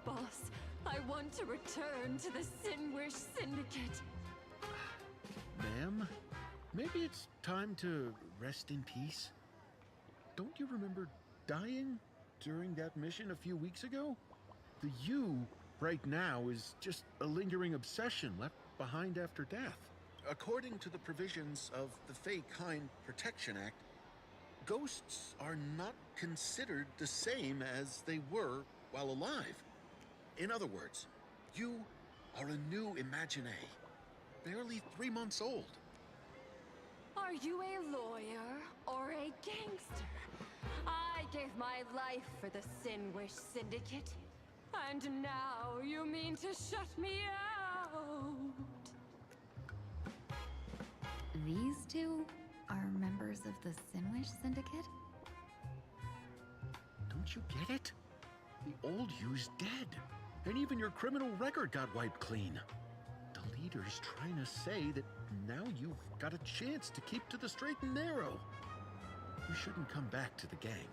boss. I want to return to the Sinwish Syndicate. Ma'am, maybe it's time to rest in peace? Don't you remember dying during that mission a few weeks ago? The you right now is just a lingering obsession left behind after death. According to the provisions of the Fey Kind Protection Act, ghosts are not considered the same as they were while alive. In other words, you are a new Imagine, barely 3 months old. Are you a lawyer or a gangster? I gave my life for the Sinwish Syndicate. And now you mean to shut me out? These two are members of the Sinwish Syndicate? Don't you get it? The old you's dead, and even your criminal record got wiped clean. The leader's trying to say that now you've got a chance to keep to the straight and narrow. You shouldn't come back to the gang.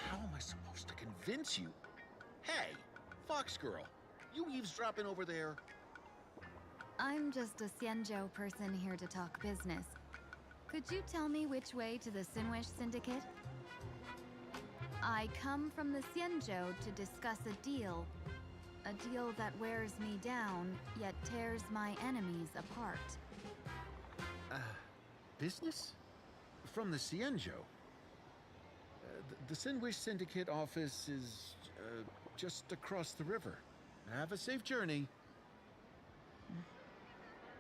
How am I supposed to convince you? Hey, Fox Girl, you eavesdropping over there? I'm just a Xianzhou person here to talk business. Could you tell me which way to the Sinwish Syndicate? I come from the Xianzhou to discuss a deal. A deal that wears me down, yet tears my enemies apart. Business? From the Xianzhou? The Sinwish Syndicate office is just across the river. Have a safe journey.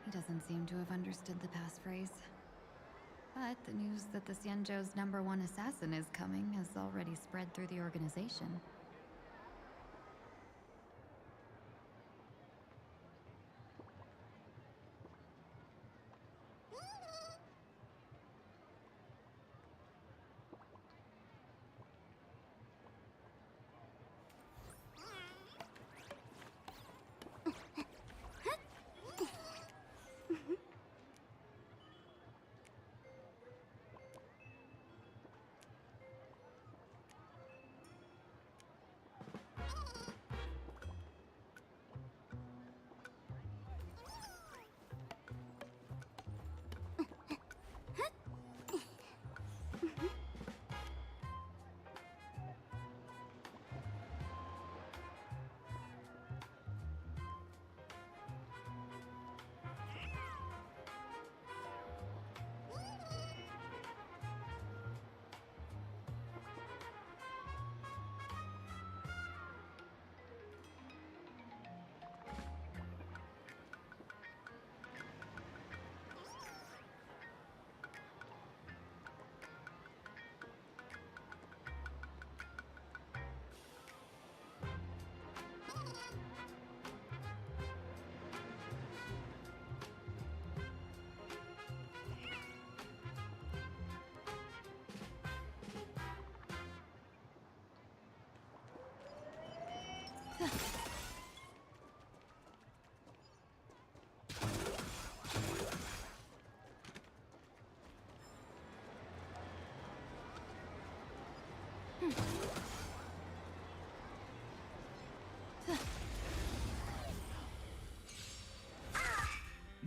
He doesn't seem to have understood the passphrase. But the news that the Xianzhou's #1 assassin is coming has already spread through the organization.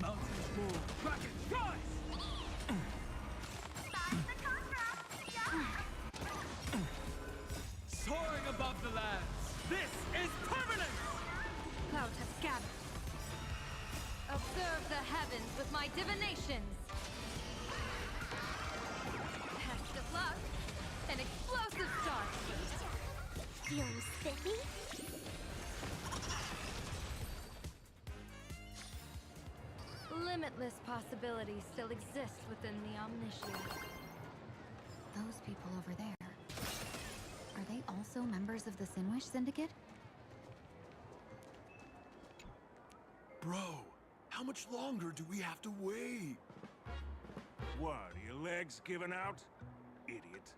Mountains move, rocket rise! Soaring above the lands, this is permanent! Clouds have gathered. Observe the heavens with my divinations. Test of luck. An explosive start. Feeling spiffy? Limitless possibilities still exist within the Omniscient. Those people over there. Are they also members of the Sinwish Syndicate? Bro, how much longer do we have to wait? What, are your legs giving out? Idiot.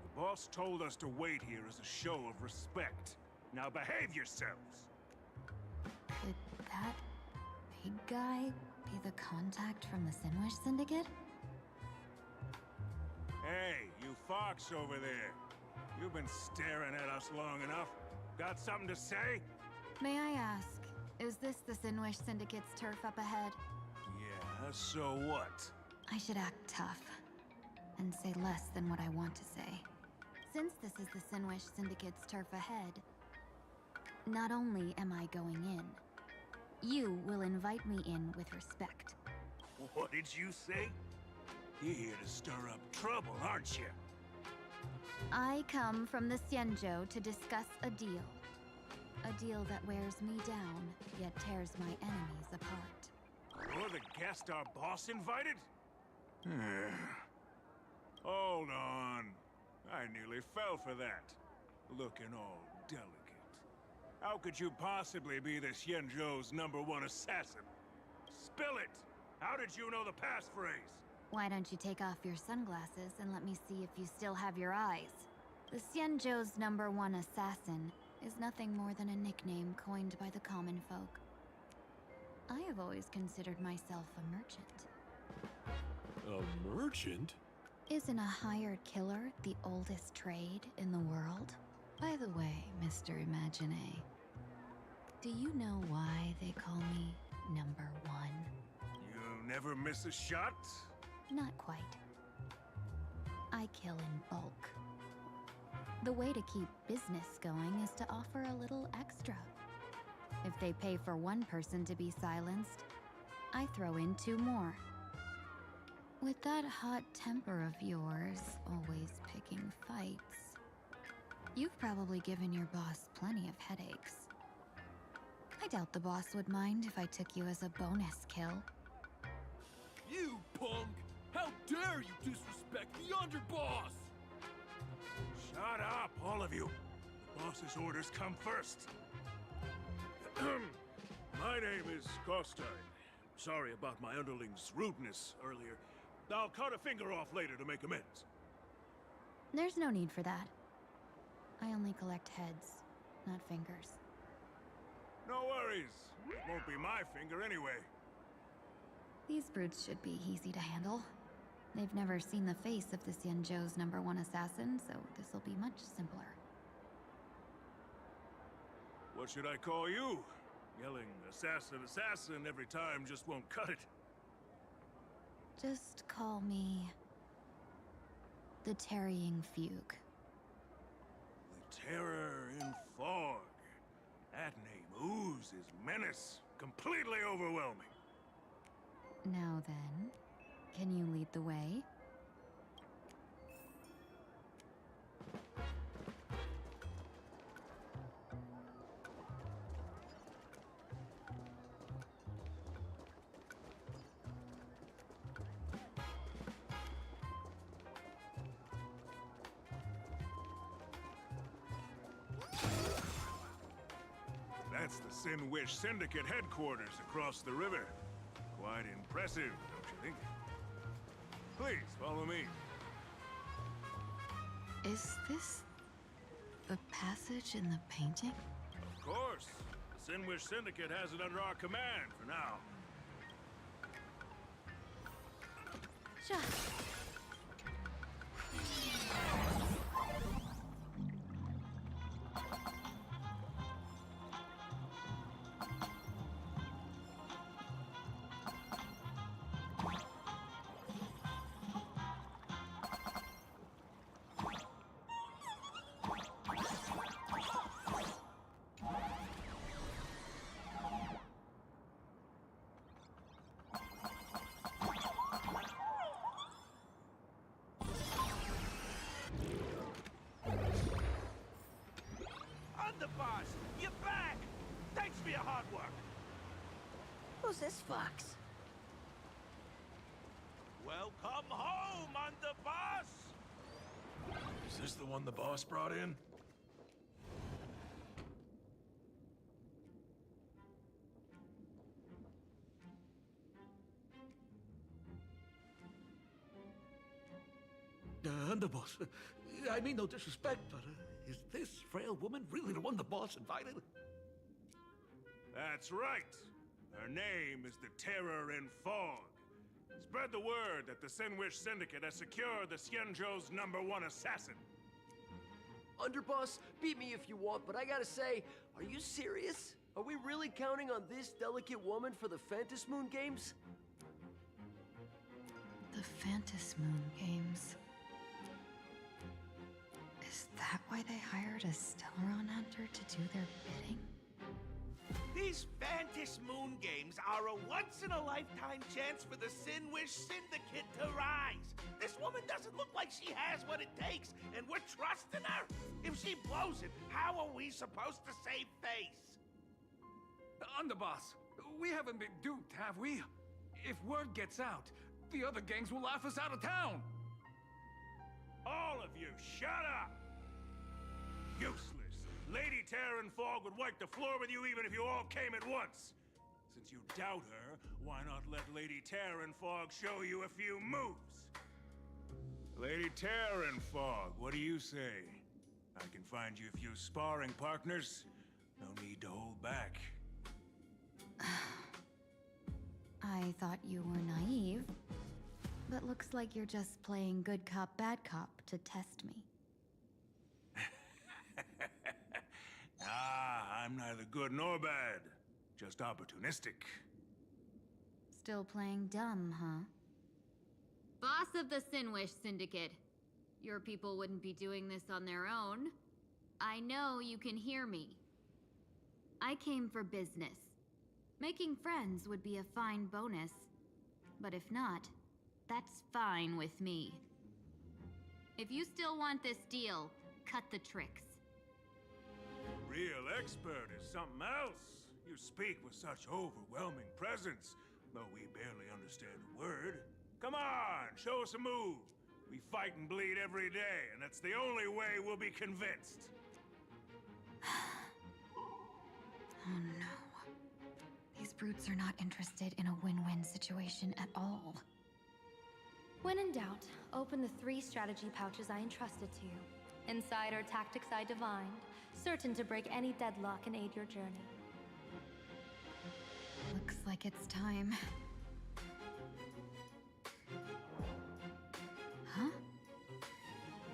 The boss told us to wait here as a show of respect. Now behave yourselves! Could that big guy be the contact from the Sinwish Syndicate? Hey, you fox over there. You've been staring at us long enough. Got something to say? May I ask, is this the Sinwish Syndicate's turf up ahead? Yeah, so what? I should act tough and say less than what I want to say. Since this is the Sinwish Syndicate's turf ahead, not only am I going in, you will invite me in with respect. What did you say? You're here to stir up trouble, aren't you? I come from the Xianzhou to discuss a deal. A deal that wears me down, yet tears my enemies apart. You're the guest our boss invited? Hold on. I nearly fell for that. Looking all delicate. How could you possibly be the Xianzhou's #1 assassin? Spill it! How did you know the passphrase? Why don't you take off your sunglasses and let me see if you still have your eyes? The Xianzhou's #1 assassin is nothing more than a nickname coined by the common folk. I have always considered myself a merchant. A merchant? Isn't a hired killer the oldest trade in the world? By the way, Mr. Imagine, do you know why they call me #1? You never miss a shot? Not quite. I kill in bulk. The way to keep business going is to offer a little extra. If they pay for one person to be silenced, I throw in 2 more. With that hot temper of yours, always picking fights, you've probably given your boss plenty of headaches. I doubt the boss would mind if I took you as a bonus kill. You punk! How dare you disrespect the underboss! Shut up, all of you. The boss's orders come first. My name is Kostai. Sorry about my underling's rudeness earlier. I'll cut a finger off later to make amends. There's no need for that. I only collect heads, not fingers. No worries. It won't be my finger anyway. These brutes should be easy to handle. They've never seen the face of the Xianzhou's #1 assassin, so this'll be much simpler. What should I call you? Yelling assassin, assassin every time just won't cut it. Just call me the Tarrying Fugue. The Terror in Fog. That name oozes menace. Completely overwhelming. Now then, can you lead the way? That's the Sinwish Syndicate headquarters across the river. Quite impressive, don't you think? Please, follow me. Is this the passage in the painting? Of course. The Sinwish Syndicate has it under our command for now. Sure. Underboss, you're back! Thanks for your hard work. Who's this fox? Welcome home, Underboss! Is this the one the boss brought in? Underboss, I mean no disrespect, but is this frail woman really the one the boss invited? That's right. Her name is the Terror in Fog. Spread the word that the Sinwish Syndicate has secured the Xianzhou's #1 assassin. Underboss, beat me if you want, but I gotta say, are you serious? Are we really counting on this delicate woman for the Phantas Moon Games? The Phantas Moon Games. Is that why they hired a Stellaron hunter to do their bidding? These Phantas Moon Games are a once-in-a-lifetime chance for the Sinwish Syndicate to rise. This woman doesn't look like she has what it takes, and we're trusting her. If she blows it, how are we supposed to save face? Underboss, we haven't been duped, have we? If word gets out, the other gangs will laugh us out of town. All of you, shut up! Useless. Lady Terran Fog would wipe the floor with you even if you all came at once. Since you doubt her, why not let Lady Terran Fog show you a few moves? Lady Terran Fog, what do you say? I can find you a few sparring partners. No need to hold back. I thought you were naive, but looks like you're just playing good cop, bad cop to test me. I'm neither good nor bad. Just opportunistic. Still playing dumb, huh? Boss of the Sinwish Syndicate. Your people wouldn't be doing this on their own. I know you can hear me. I came for business. Making friends would be a fine bonus. But if not, that's fine with me. If you still want this deal, cut the tricks. Real expert is something else. You speak with such overwhelming presence, though we barely understand a word. Come on, show us a move. We fight and bleed every day, and that's the only way we'll be convinced. Oh no. These brutes are not interested in a win-win situation at all. When in doubt, open the 3 strategy pouches I entrusted to you. Inside are tactics I divined, certain to break any deadlock and aid your journey. Looks like it's time. Huh?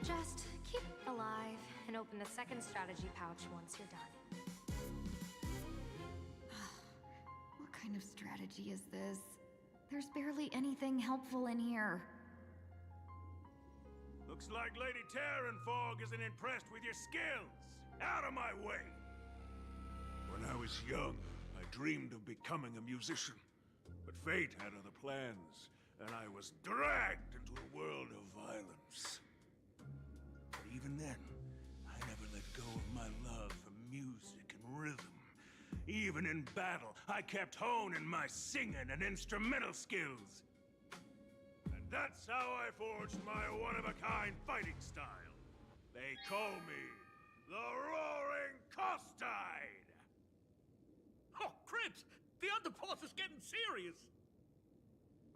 Just keep alive and open the 2nd strategy pouch once you're done. What kind of strategy is this? There's barely anything helpful in here. Looks like Lady Terran Fog isn't impressed with your skills. Out of my way! When I was young, I dreamed of becoming a musician. But fate had other plans, and I was dragged into a world of violence. But even then, I never let go of my love for music and rhythm. Even in battle, I kept honing my singing and instrumental skills. And that's how I forged my one-of-a-kind fighting style. They call me the Roaring Costide! Oh, Cribs! The underboss is getting serious!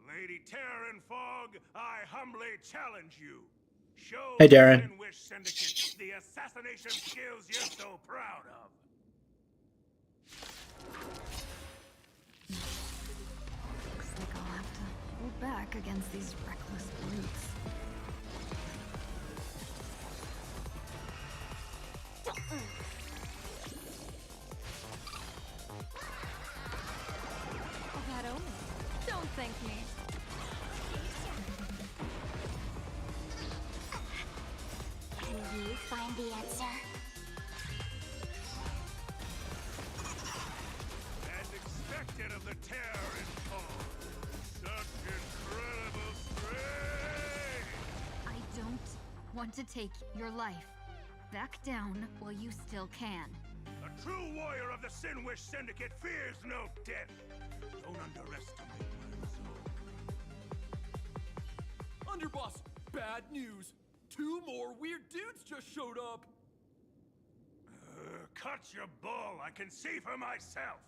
Lady Terran Fog, I humbly challenge you. Show Hey, Darren. the Sinwish Syndicate the assassination skills you're so proud of. Looks like I'll have to hold back against these reckless brutes. Bad omen. Don't thank me. Can you find the answer? As expected of the Terran Fog. Such incredible strength! I don't want to take your life. Back down while you still can. A true warrior of the Sinwish Syndicate fears no death. Don't underestimate my resolve. Underboss, bad news. 2 more weird dudes just showed up. Cut your bull. I can see for myself.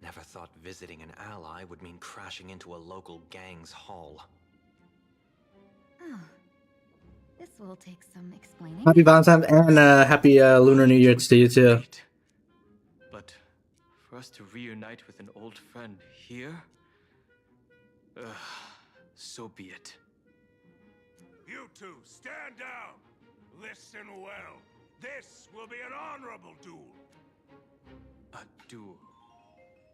Never thought visiting an ally would mean crashing into a local gang's hall. Oh. This will take some explaining. Happy Valentine's and happy Lunar New Year to you too. But for us to reunite with an old friend here? So be it. You two, stand down. Listen well. This will be an honorable duel. A duel?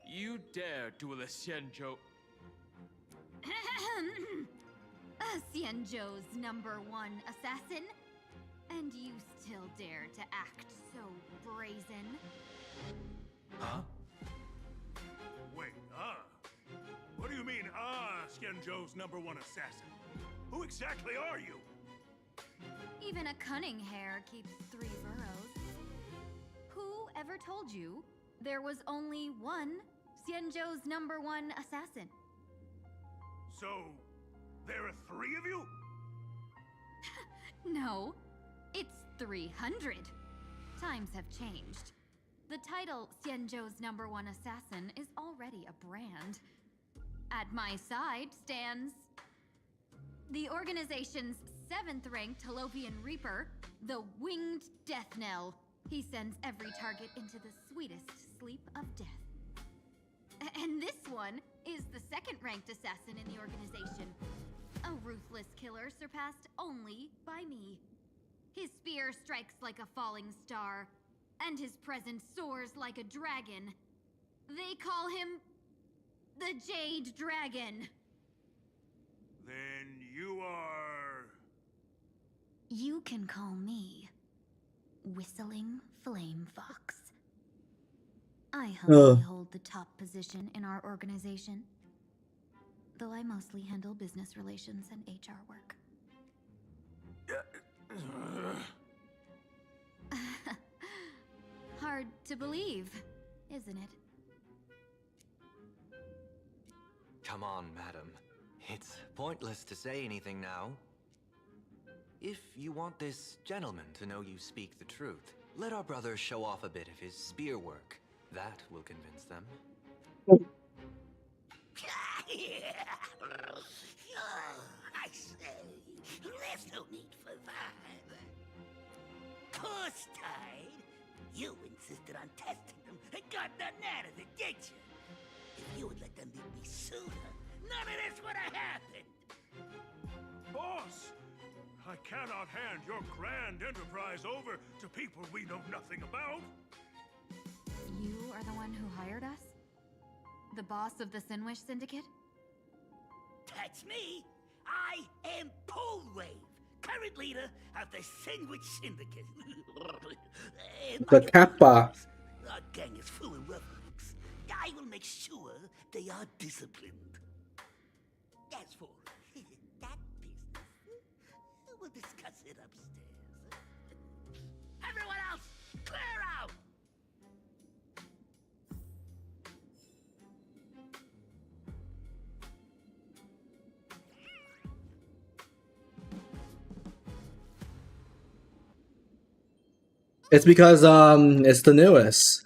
You dare duel a Xianzhou? Xianzhou's #1 assassin? And you still dare to act so brazen? Huh? Wait, What do you mean, Xianzhou's #1 assassin? Who exactly are you? Even a cunning hare keeps 3 burrows. Who ever told you there was only one Xianzhou's #1 assassin? So, there are 3 of you? No, it's 300. Times have changed. The title Xianzhou's #1 assassin is already a brand. At my side stands the organization's 7th-ranked Holovian Reaper, the Winged Death Knell. He sends every target into the sweetest sleep of death. And this one is the 2nd-ranked assassin in the organization. A ruthless killer surpassed only by me. His spear strikes like a falling star, and his presence soars like a dragon. They call him the Jade Dragon. Then you are... You can call me Whistling Flame Fox. I humbly hold the top position in our organization, though I mostly handle business relations and HR work. Hard to believe, isn't it? Come on, madam. It's pointless to say anything now. If you want this gentleman to know you speak the truth, let our brother show off a bit of his spear work. That will convince them. I say, there's no need for that. Course tied. You insisted on testing them and got none out of it, did you? If you would let them beat me sooner, none of this would have happened. Boss! I cannot hand your grand enterprise over to people we know nothing about. You are the one who hired us? The boss of the Sinwish Syndicate? That's me. I am Polwave, current leader of the Sandwich Syndicate. The Kappa. Our gang is full of roughnecks. I will make sure they are disciplined. As for that business, we'll discuss it upstairs. Everyone else, clear out! It's because it's the newest.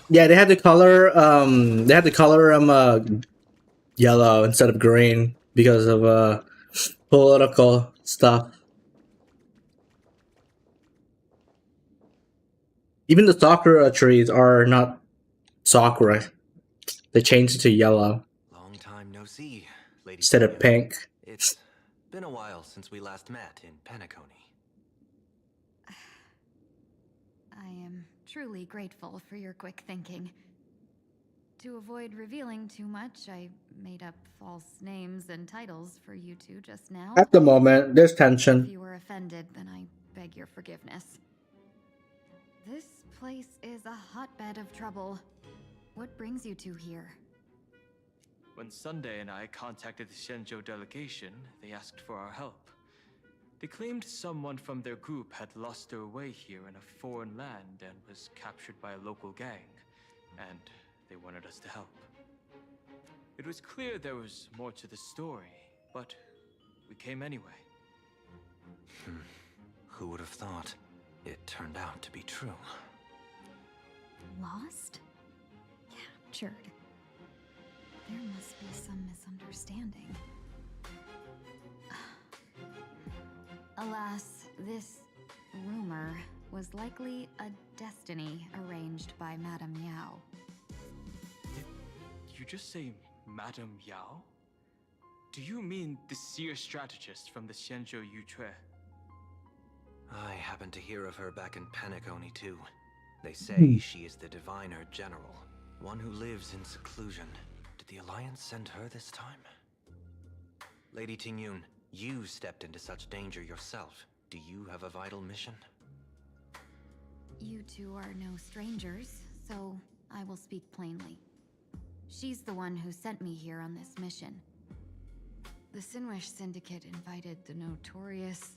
Yeah, they had the color yellow instead of green because of political stuff. Even the Sakura trees are not Sakura. They changed it to yellow. Long time no see, Lady instead of pink. It's been a while since we last met in Penacony. I am truly grateful for your quick thinking. To avoid revealing too much, I made up false names and titles for you two just now. At the moment, there's If tension. you were offended, then I beg your forgiveness. This place is a hotbed of trouble. What brings you two here? When Sunday and I contacted the Xianzhou delegation, they asked for our help. They claimed someone from their group had lost their way here in a foreign land and was captured by a local gang, and they wanted us to help. It was clear there was more to the story, but we came anyway. Who would have thought? It turned out to be true. Lost? Captured. There must be some misunderstanding. Alas, this rumor was likely a destiny arranged by Madame Yao. Did you just say Madame Yao? Do you mean the seer strategist from the Xianzhou Yutue? I happened to hear of her back in Penacony too. They say she is the Diviner General, one who lives in seclusion. Did the Alliance send her this time? Lady Tingyun, you stepped into such danger yourself. Do you have a vital mission? You two are no strangers, so I will speak plainly. She's the one who sent me here on this mission. The Sinwish Syndicate invited the notorious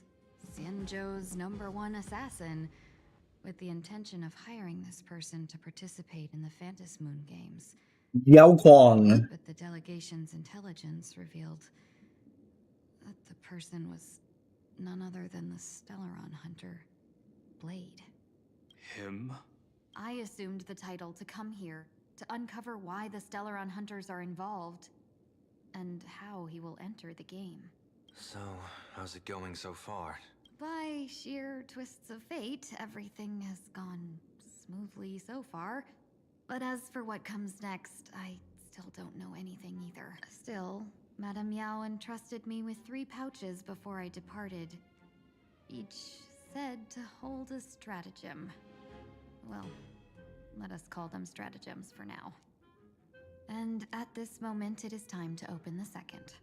Xianzhou's #1 assassin with the intention of hiring this person to participate in the Phantom Moon Games. Yao Guang. But the delegation's intelligence revealed that the person was none other than the Stellaron hunter, Blade. Him? I assumed the title to come here to uncover why the Stellaron hunters are involved and how he will enter the game. So, how's it going so far? By sheer twists of fate, everything has gone smoothly so far. But as for what comes next, I still don't know anything either. Still, Madame Yao entrusted me with 3 pouches before I departed. Each said to hold a stratagem. Well, let us call them stratagems for now. And at this moment, it is time to open the second.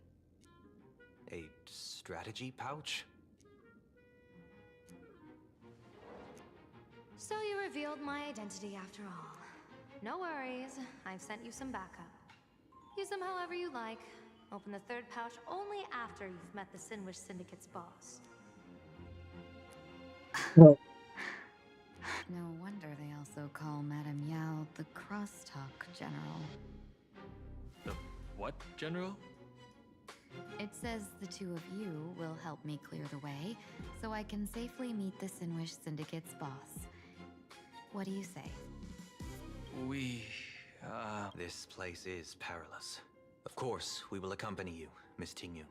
A strategy pouch? So you revealed my identity after all. No worries, I've sent you some backup. Use them however you like. Open the 3rd pouch only after you've met the Sinwish Syndicate's boss. No wonder they also call Madame Yao the Crosstalk General. The what, General? It says the 2 of you will help me clear the way, so I can safely meet the Sinwish Syndicate's boss. What do you say? This place is perilous. Of course, we will accompany you, Miss Tingyun.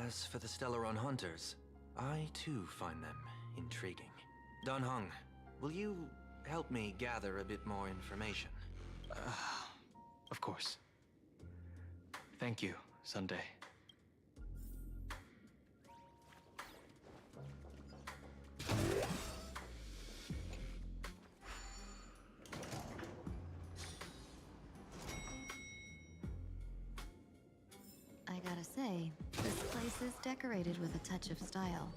As for the Stellaron hunters, I too find them intriguing. Dan Heng, will you help me gather a bit more information? Of course. Thank you, Sunday. I gotta say, this place is decorated with a touch of style.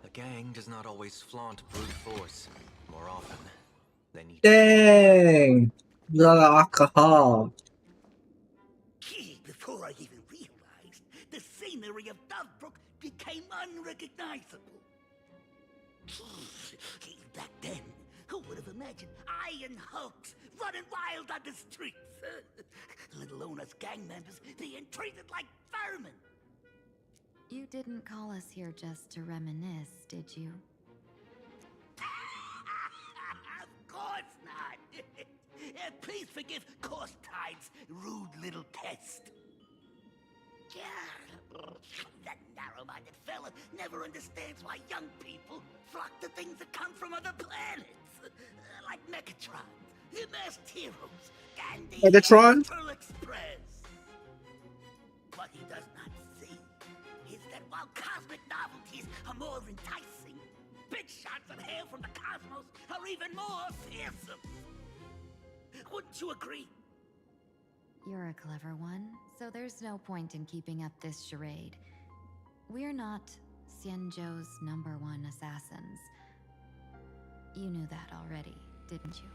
A gang does not always flaunt brute force. More often, they need... Dang! A lot of alcohol. Gee, before I even realized, the scenery of Dovebrook became unrecognizable. Gee, back then, who would have imagined Iron Hulks running wild on the streets? Let alone us gang members being treated like vermin. You didn't call us here just to reminisce, did you? Of course not. Please forgive Korstide's rude little test. That narrow-minded fella never understands why young people flock to things that come from other planets. Like Megatron, the Masked Heroes, and the Megatron? Astral Express. What he does not see is that while cosmic novelties are more enticing, big shots of hail from the cosmos are even more fearsome. Wouldn't you agree? You're a clever one, so there's no point in keeping up this charade. We're not Xianzhou's #1 assassins. You knew that already, didn't you?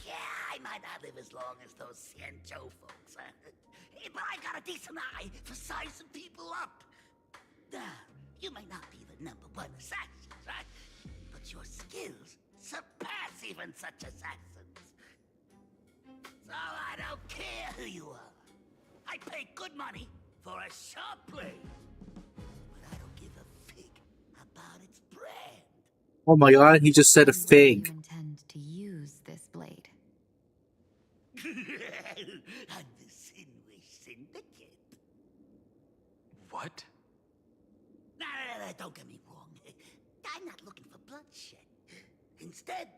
Yeah, I might not live as long as those Xianzhou folks, but I got a decent eye for sizing people up. Now, you may not be the #1 assassin, right? But your skills surpass even such assassins. So I don't care who you are. I pay good money for a sharp blade. But I don't give a fig about its brand. Oh my god, he just said a fig. You intend to use this blade? I'm the Sinwish Syndicate. What? No, don't get me wrong. I'm not looking for bloodshed. Instead,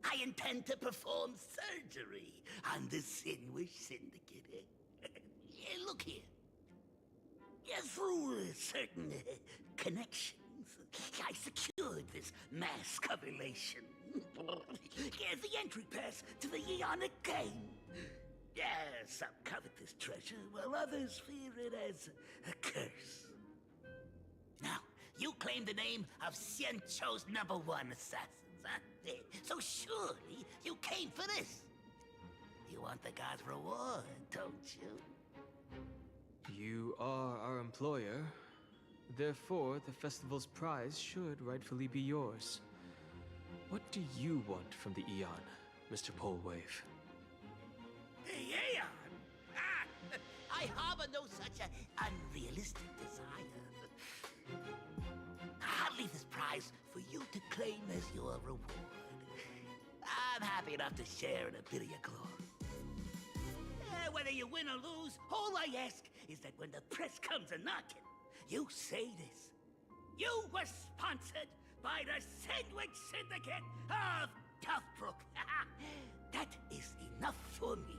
I intend to perform surgery on the Sinwish Syndicate. Look here. Through certain connections, I secured this mass covulation. The entry pass to the Eonic game. Some covet this treasure, while others fear it as a curse. Now, you claim the name of Xianzhou's #1 assassins, huh? So surely you came for this. You want the god's reward, don't you? You are our employer. Therefore, the festival's prize should rightfully be yours. What do you want from the Eon, Mr. Polwave? Aeon? I harbor no such unrealistic desire. I'll leave this prize for you to claim as your reward. I'm happy enough to share in a bit of your glory. Whether you win or lose, all I ask is that when the press comes a-knocking, you say this. You were sponsored by the Sandwich Syndicate of Toughbrook. That is enough for me.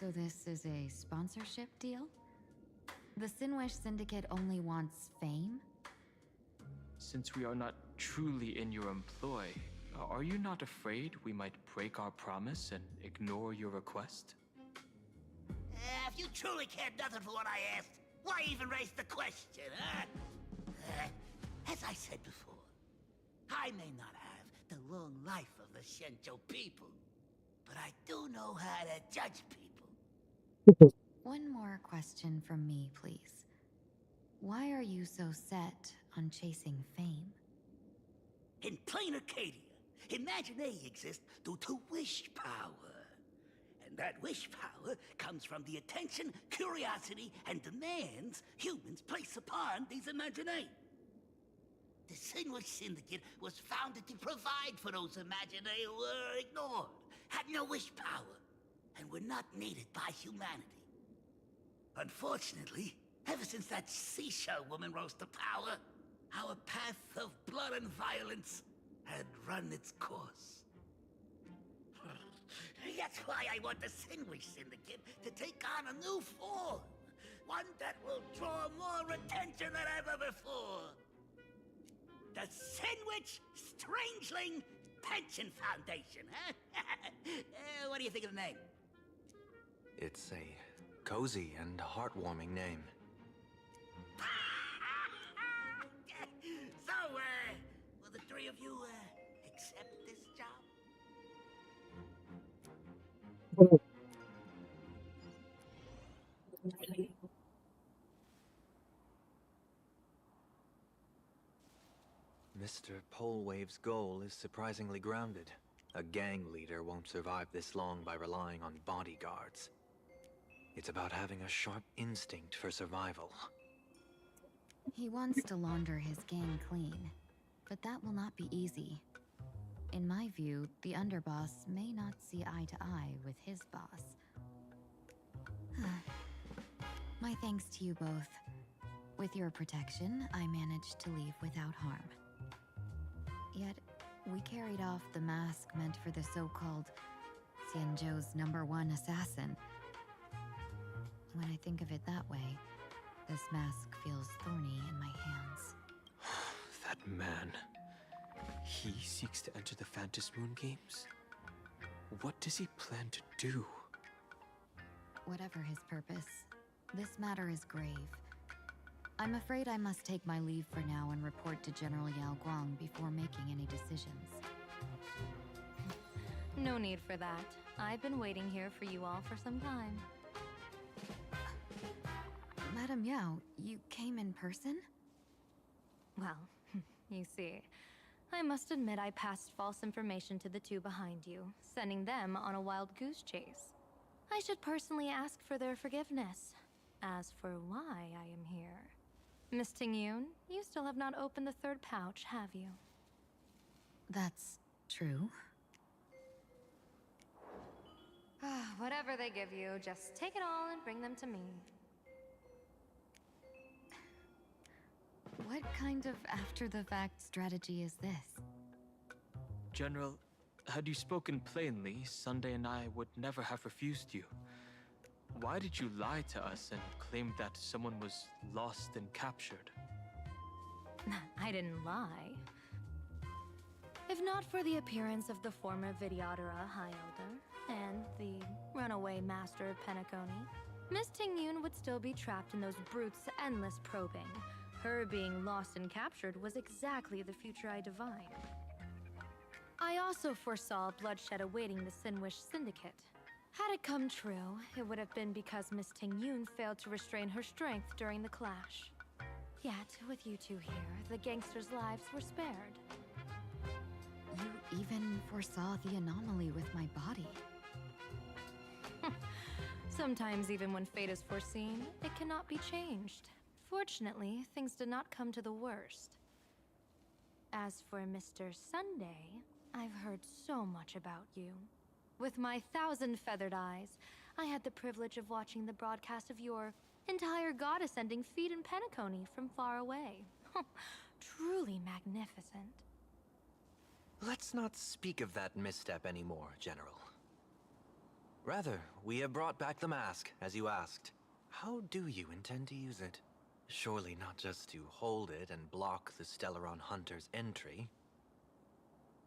So this is a sponsorship deal? The Sinwish Syndicate only wants fame? Since we are not truly in your employ, are you not afraid we might break our promise and ignore your request? If you truly cared nothing for what I asked, why even raise the question, huh? As I said before, I may not have the long life of the Shenzhou people, but I do know how to judge people. One more question from me, please. Why are you so set on chasing fame? In plain Arcadia, Imaginea exists due to wish power. And that wish power comes from the attention, curiosity, and demands humans place upon these Imaginea. The Sinwish Syndicate was founded to provide for those Imaginea who were ignored, had no wish power, and were not needed by humanity. Unfortunately, ever since that seashell woman rose to power, our path of blood and violence had run its course. That's why I want the Sinwish Syndicate to take on a new form. One that will draw more attention than ever before. The Sinwich Strangeling Pension Foundation, huh? What do you think of the name? It's a cozy and heartwarming name. So, will the three of you, accept this job? Mr. Polwave's goal is surprisingly grounded. A gang leader won't survive this long by relying on bodyguards. It's about having a sharp instinct for survival. He wants to launder his gang clean, but that will not be easy. In my view, the underboss may not see eye to eye with his boss. My thanks to you both. With your protection, I managed to leave without harm. Yet, we carried off the mask meant for the so-called Xianzhou's #1 assassin. When I think of it that way, this mask feels thorny in my hands. That man. He seeks to enter the Phantom Moon Games? What does he plan to do? Whatever his purpose, this matter is grave. I'm afraid I must take my leave for now and report to General Yao Guang before making any decisions. No need for that. I've been waiting here for you all for some time. Madam Yao, you came in person? Well, you see, I must admit I passed false information to the two behind you, sending them on a wild goose chase. I should personally ask for their forgiveness. As for why I am here, Miss Tingyun, you still have not opened the third pouch, have you? That's true. Whatever they give you, just take it all and bring them to me. What kind of after-the-fact strategy is this? General, had you spoken plainly, Sunday and I would never have refused you. Why did you lie to us and claim that someone was lost and captured? I didn't lie. If not for the appearance of the former Vidyadhara High Elder and the runaway master of Penacony, Miss Tingyun would still be trapped in those brutes' endless probing. Her being lost and captured was exactly the future I divined. I also foresaw bloodshed awaiting the Sinwish Syndicate. Had it come true, it would have been because Miss Tingyun failed to restrain her strength during the clash. Yet, with you two here, the gangsters' lives were spared. You even foresaw the anomaly with my body. Sometimes, even when fate is foreseen, it cannot be changed. Fortunately, things did not come to the worst. As for Mr. Sunday, I've heard so much about you. With my 1,000 feathered eyes, I had the privilege of watching the broadcast of your entire god-ascending feat in Penacony from far away. Truly magnificent. Let's not speak of that misstep anymore, General. Rather, we have brought back the mask, as you asked. How do you intend to use it? Surely not just to hold it and block the Stellaron Hunter's entry.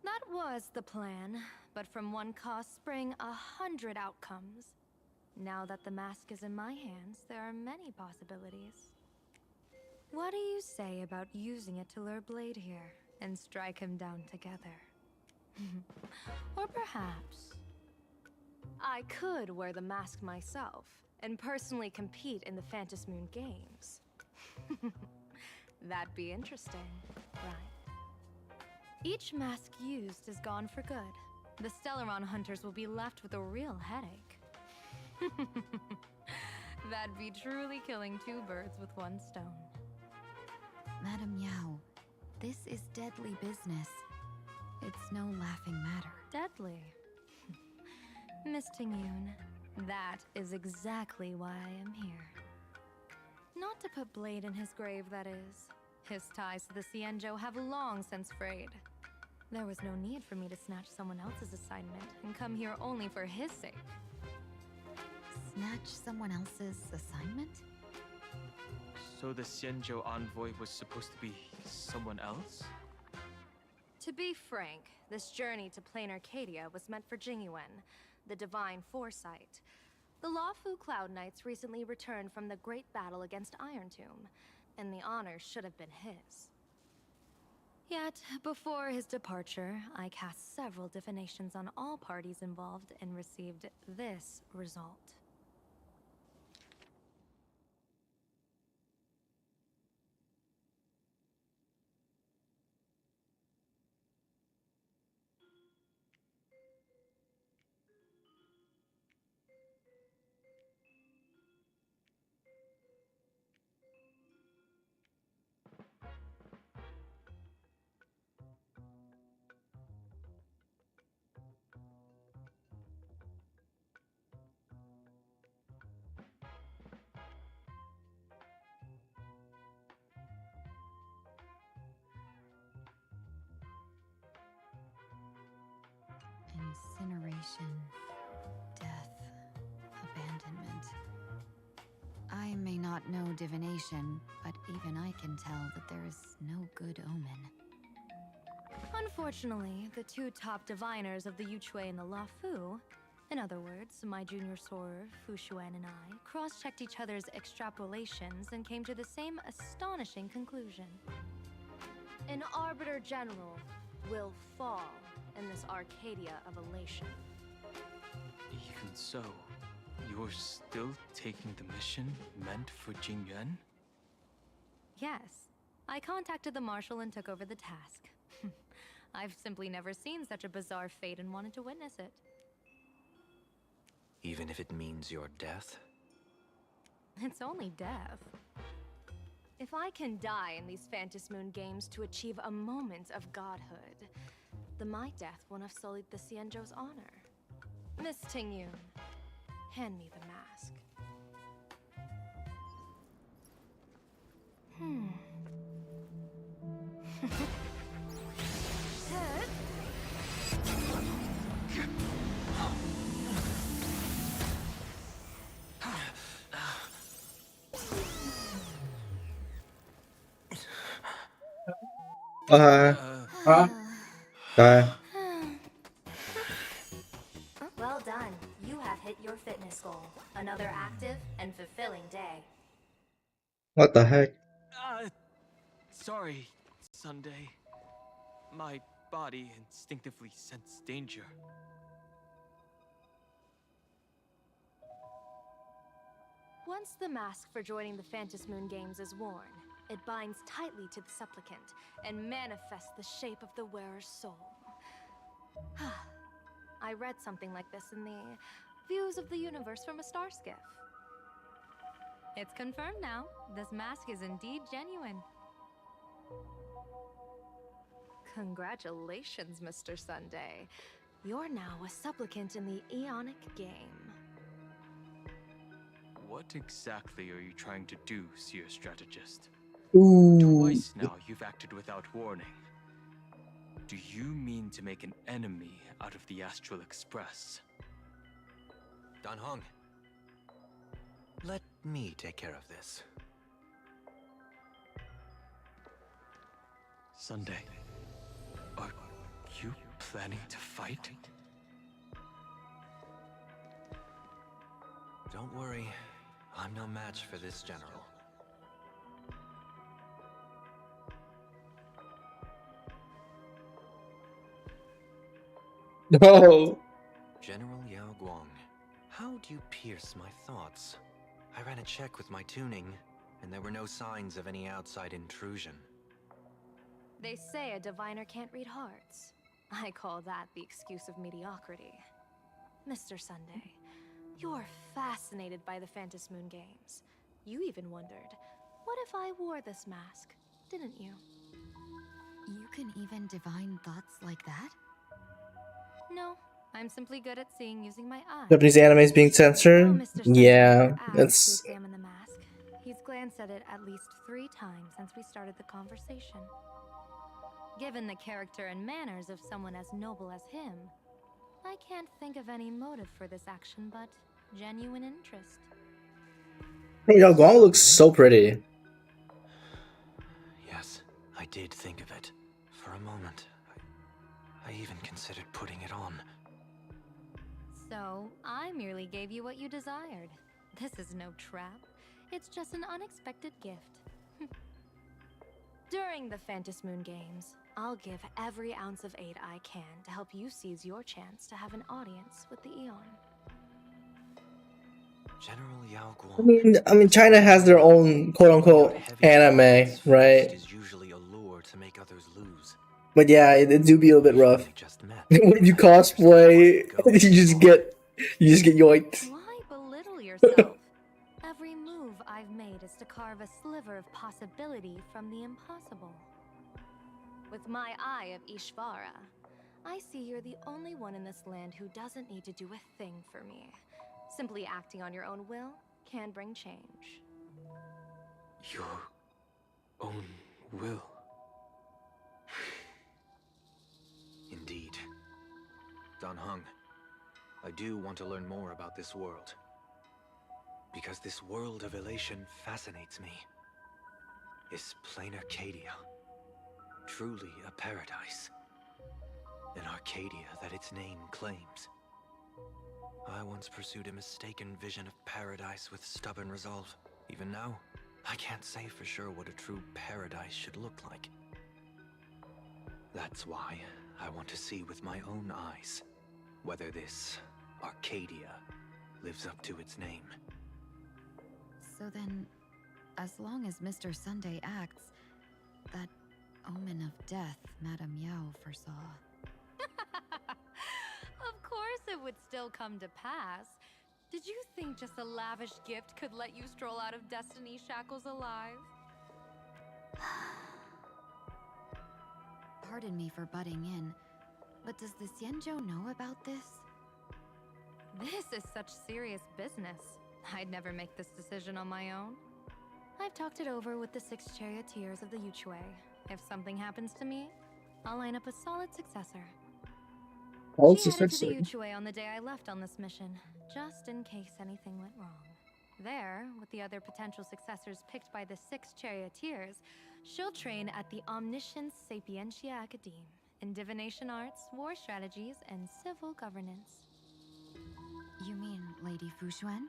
That was the plan, but from one cause spring 100 outcomes. Now that the mask is in my hands, there are many possibilities. What do you say about using it to lure Blade here and strike him down together? Or perhaps I could wear the mask myself and personally compete in the Phantis Moon Games. That'd be interesting, right? Each mask used is gone for good. The Stellaron hunters will be left with a real headache. That'd be truly killing two birds with one stone. Madam Yao, this is deadly business. It's no laughing matter. Deadly? Miss Tingyun, that is exactly why I am here. Not to put Blade in his grave, that is. His ties to the Xianzhou have long since frayed. There was no need for me to snatch someone else's assignment and come here only for his sake. Snatch someone else's assignment? So the Xianzhou envoy was supposed to be someone else? To be frank, this journey to Plain Arcadia was meant for Jingyuan, the Divine Foresight. The Luofu Cloud Knights recently returned from the great battle against Iron Tomb, and the honor should have been his. Yet, before his departure, I cast several divinations on all parties involved and received this result. Incineration, death, abandonment. I may not know divination, but even I can tell that there is no good omen. Unfortunately, the two top diviners of the Yuchui and the Luofu, in other words, my junior sorer, Fu Xuan, and I, cross-checked each other's extrapolations and came to the same astonishing conclusion. An Arbiter General will fall in this Arcadia of Elation. Even so, you're still taking the mission meant for Jingyuan? Yes. I contacted the Marshal and took over the task. I've simply never seen such a bizarre fate and wanted to witness it. Even if it means your death? It's only death. If I can die in these Phantis Moon Games to achieve a moment of godhood, then my death won't have sullied the Xianzhou's honor. Miss Tingyun, hand me the mask. Well done. You have hit your fitness goal. Another active and fulfilling day. What the heck? Sorry, Sunday. My body instinctively sensed danger. Once the mask for joining the Phantom Moon Games is worn, it binds tightly to the supplicant and manifests the shape of the wearer's soul. I read something like this in the Views of the Universe from a Star Skiff. It's confirmed now. This mask is indeed genuine. Congratulations, Mr. Sunday. You're now a supplicant in the Aeonic game. What exactly are you trying to do, Seer Strategist? Ooh. Twice now you've acted without warning. Do you mean to make an enemy out of the Astral Express? Dan Heng, let me take care of this. Sunday, are you planning to fight? Don't worry, I'm no match for this general. No. General Yao Guang, how do you pierce my thoughts? I ran a check with my tuning, and there were no signs of any outside intrusion. They say a diviner can't read hearts. I call that the excuse of mediocrity. Mr. Sunday, you're fascinated by the Phantom Moon Games. You even wondered, what if I wore this mask, didn't you? You can even divine thoughts like that? No, I'm simply good at seeing using my eyes. Japanese anime is being censored? Yeah, it's... To examine the mask. He's glanced at it at least 3 times since we started the conversation. Given the character and manners of someone as noble as him, I can't think of any motive for this action but genuine interest. Yao Guang looks so pretty. Yes, I did think of it. For a moment, I even considered putting it on. So, I merely gave you what you desired. This is no trap. It's just an unexpected gift. During the Phantom Moon Games, I'll give every ounce of aid I can to help you seize your chance to have an audience with the Aeon. General Yao Guang. I mean, China has their own quote-unquote anime, right? Is usually a lure to make others lose. But yeah, it do be a little bit rough. What if you cosplay, you just get yoinked? Why belittle yourself? Every move I've made is to carve a sliver of possibility from the impossible. With my eye of Ishvara, I see you're the only one in this land who doesn't need to do a thing for me. Simply acting on your own will can bring change. Your own will? Indeed. Dan Heng, I do want to learn more about this world. Because this world of elation fascinates me. Is plain Arcadia truly a paradise? An Arcadia that its name claims. I once pursued a mistaken vision of paradise with stubborn resolve. Even now, I can't say for sure what a true paradise should look like. That's why I want to see with my own eyes whether this Arcadia lives up to its name. So then, as long as Mr. Sunday acts, that omen of death Madame Yao foresaw. Of course it would still come to pass. Did you think just a lavish gift could let you stroll out of Destiny's shackles alive? Pardon me for butting in, but does the Xianzhou know about this? This is such serious business. I'd never make this decision on my own. I've talked it over with the 6 charioteers of the Yuchue. If something happens to me, I'll line up a solid successor. She headed to the Yuchue on the day I left on this mission, just in case anything went wrong. There, with the other potential successors picked by the 6 charioteers, she'll train at the Omniscience Sapientia Academe in divination arts, war strategies, and civil governance. You mean Lady Fushuan?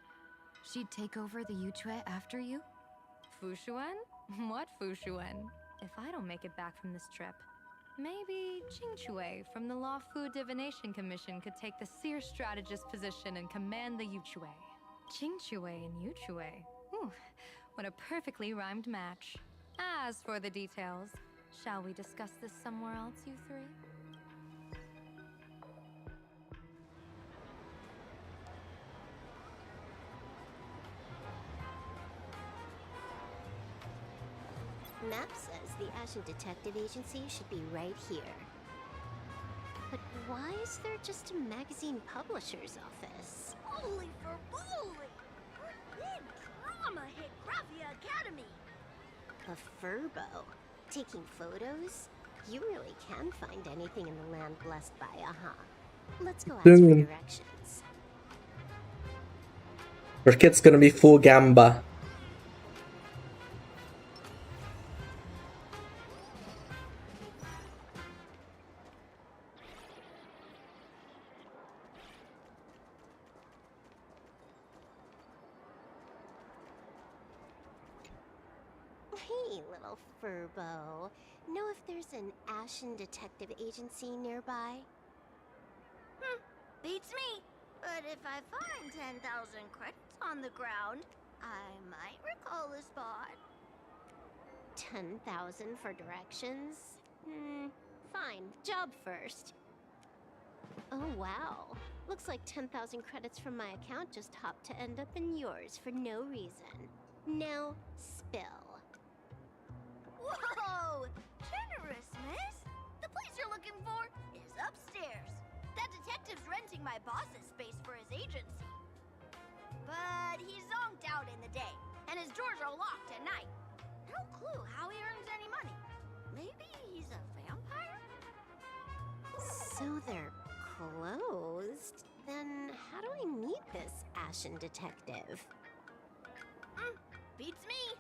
She'd take over the Yuchue after you? Fushuan? What Fushuan? If I don't make it back from this trip, maybe Qingchue from the Law Fu Divination Commission could take the seer strategist position and command the Yuchue. Qingchue and Yuchue. Ooh, what a perfectly rhymed match. As for the details, shall we discuss this somewhere else, you three? Map says the Ashen Detective Agency should be right here. But why is there just a magazine publisher's office? Holy for holy! Big drama hit Graphia Academy! A furbo. Taking photos? You really can find anything in the land blessed by Aha. Let's go ask for Boom. directions. Cricket's gonna be full gamba. Hey, little furbo. Know if there's an Ashen Detective Agency nearby? Beats me. But if I find 10,000 credits on the ground, I might recall the spot. 10,000 for directions? Fine. Job first. Oh, wow. Looks like 10,000 credits from my account just hopped to end up in yours for no reason. Now, spill. Whoa! Generous, miss. The place you're looking for is upstairs. That detective's renting my boss's space for his agency. But he's zonked out in the day, and his doors are locked at night. No clue how he earns any money. Maybe he's a vampire? So they're closed? Then how do I meet this Ashen Detective? Beats me.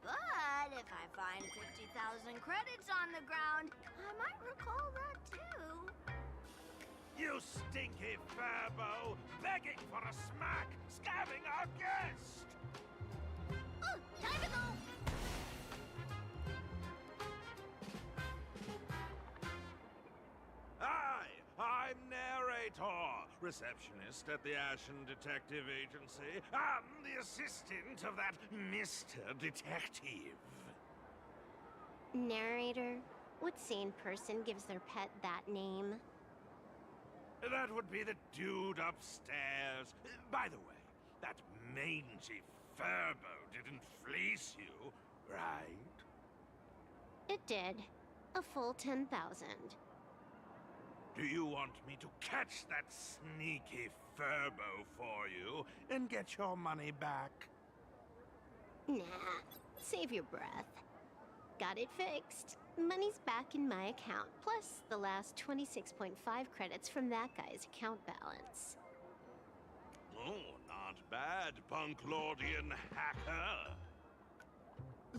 But if I find 50,000 credits on the ground, I might recall that too. You stinky furbo! Begging for a smack! Scabbing our guest! Oh, time to go! Hi, I'm Narrator, receptionist at the Ashen Detective Agency. I'm the assistant of that Mr. Detective. Narrator? What sane person gives their pet that name? That would be the dude upstairs. By the way, that mangy furbo didn't fleece you, right? It did. A full 10,000. Do you want me to catch that sneaky furbo for you and get your money back? Nah, save your breath. Got it fixed. Money's back in my account, plus the last 26.5 credits from that guy's account balance. Oh, not bad, Punklordian hacker.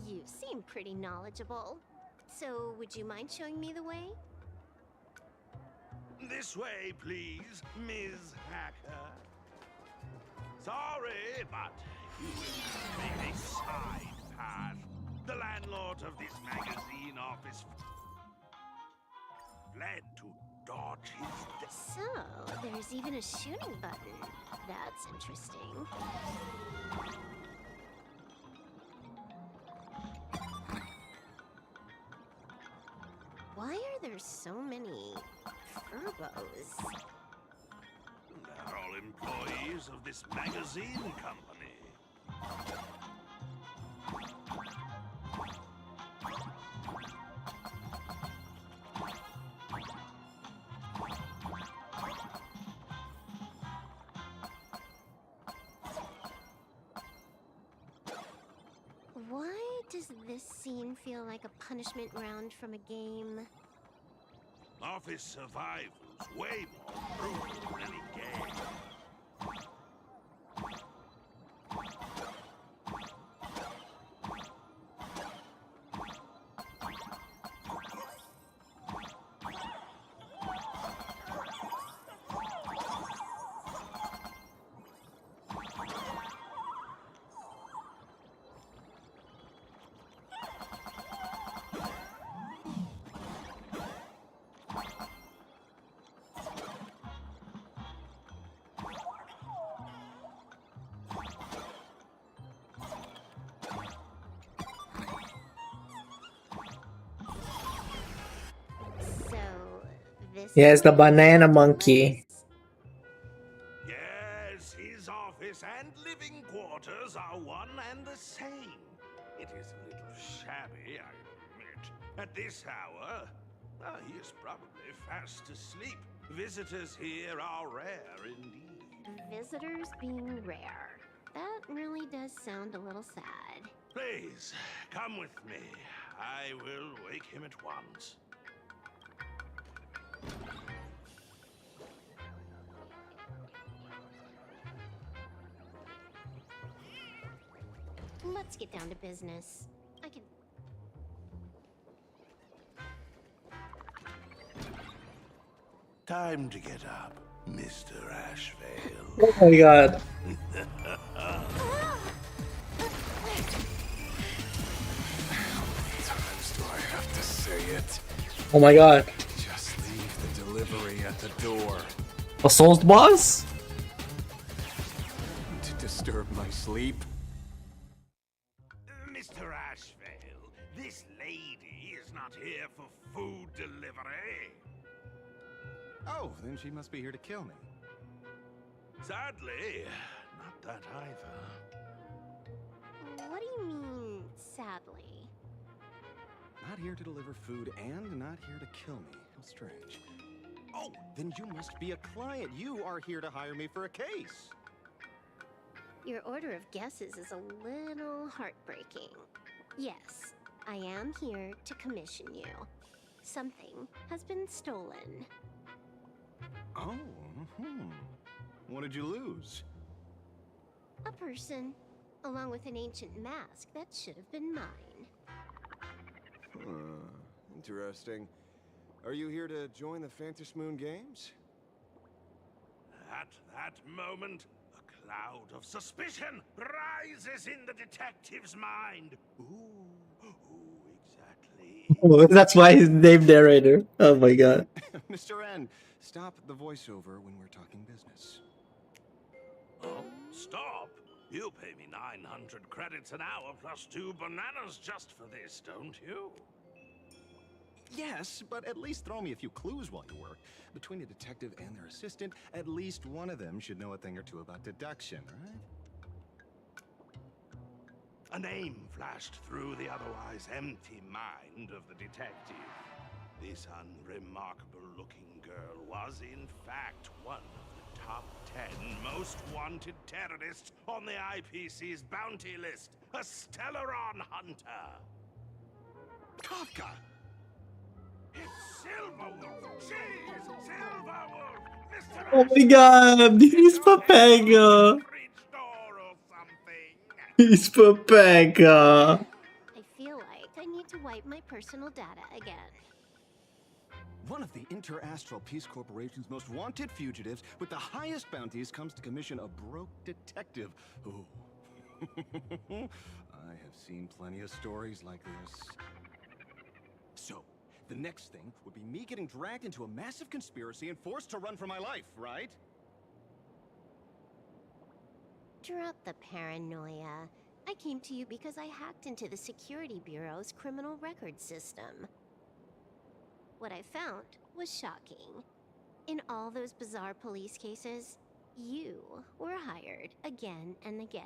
You seem pretty knowledgeable. So, would you mind showing me the way? This way, please, Ms. Hacker. Sorry, but you will take a side path. The landlord of this magazine office fled to dodge his death. So, there's even a shooting button. That's interesting. Why are there so many furbos? They're all employees of this magazine company. Why does this scene feel like a punishment round from a game? Office survival's way more brutal than any game. this. Yes, the banana monkey. Yes, his office and living quarters are one and the same. It is a little shabby, I admit. At this hour, he is probably fast asleep. Visitors here are rare indeed. Visitors being rare. That really does sound a little sad. Please, come with me. I will wake him at once. Let's get down to business. I can... Time to get up, Mr. Ashvale. Oh my god. Times do I have to say it? Oh my god. Just leave the delivery at the door. Assault boss? To disturb my sleep? Mr. Ashvale, this lady is not here for food delivery. Oh, then she must be here to kill me. Sadly, not that either. What do you mean, sadly? Not here to deliver food and not here to kill me. How strange. Oh, then you must be a client. You are here to hire me for a case. Your order of guesses is a little heartbreaking. Yes, I am here to commission you. Something has been stolen. Oh, what did you lose? A person, along with an ancient mask that should have been mine. Interesting. Are you here to join the Fantis Moon Games? At that moment, a cloud of suspicion rises in the detective's mind. Who exactly? Oh, that's why he's named narrator. Oh my god. Mr. N, stop the voiceover when we're talking business. Oh, stop! You pay me 900 credits an hour plus 2 bananas just for this, don't you? Yes, but at least throw me a few clues while you work. Between a detective and their assistant, at least one of them should know a thing or two about deduction, right? A name flashed through the otherwise empty mind of the detective. This unremarkable-looking girl was, in fact, one of the top 10 most wanted terrorists on the IPC's bounty list, a Stellaron hunter. Kafka! It's Silverwolf! She's Silverwolf! Mr. Oh my god, he's Papega. He's Papega. I feel like I need to wipe my personal data again. One of the Interastral Peace Corporation's most wanted fugitives with the highest bounties comes to commission a broke detective. Ooh. I have seen plenty of stories like this. So, the next thing would be me getting dragged into a massive conspiracy and forced to run for my life, right? Drop the paranoia. I came to you because I hacked into the Security Bureau's criminal record system. What I found was shocking. In all those bizarre police cases, you were hired again and again.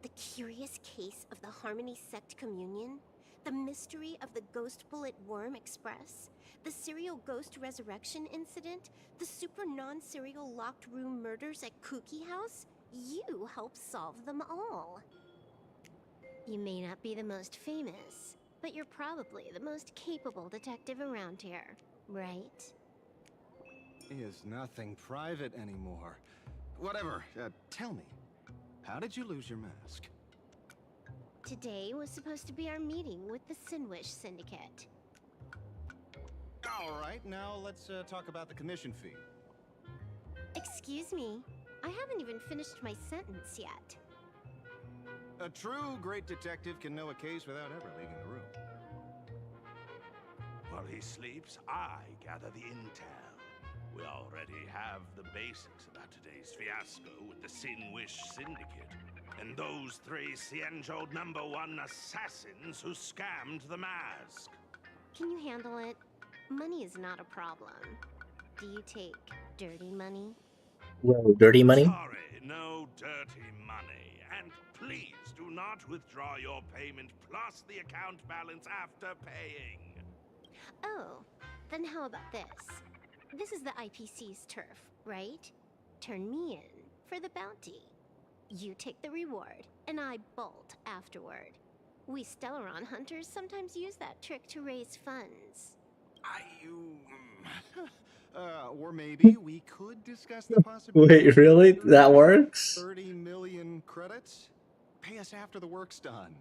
The curious case of the Harmony Sect Communion, the mystery of the Ghost Bullet Worm Express, the serial ghost resurrection incident, the super non-serial locked room murders at Kooky House, you helped solve them all. You may not be the most famous, but you're probably the most capable detective around here, right? Is nothing private anymore. Whatever, tell me, how did you lose your mask? Today was supposed to be our meeting with the Sinwish Syndicate. All right, now let's talk about the commission fee. Excuse me, I haven't even finished my sentence yet. A true great detective can know a case without ever leaving the room. While he sleeps, I gather the intel. We already have the basics about today's fiasco with the Sinwish Syndicate, and those 3 Xianzhou #1 assassins who scammed the mask. Can you handle it? Money is not a problem. Do you take dirty money? Whoa, dirty money? Sorry, no dirty money. And please do not withdraw your payment plus the account balance after paying. Oh, then how about this? This is the IPC's turf, right? Turn me in for the bounty. You take the reward, and I bolt afterward. We Stellaron hunters sometimes use that trick to raise funds. Or maybe we could discuss the possibility. Wait, really? That works? 30 million credits? Pay us after the work's done.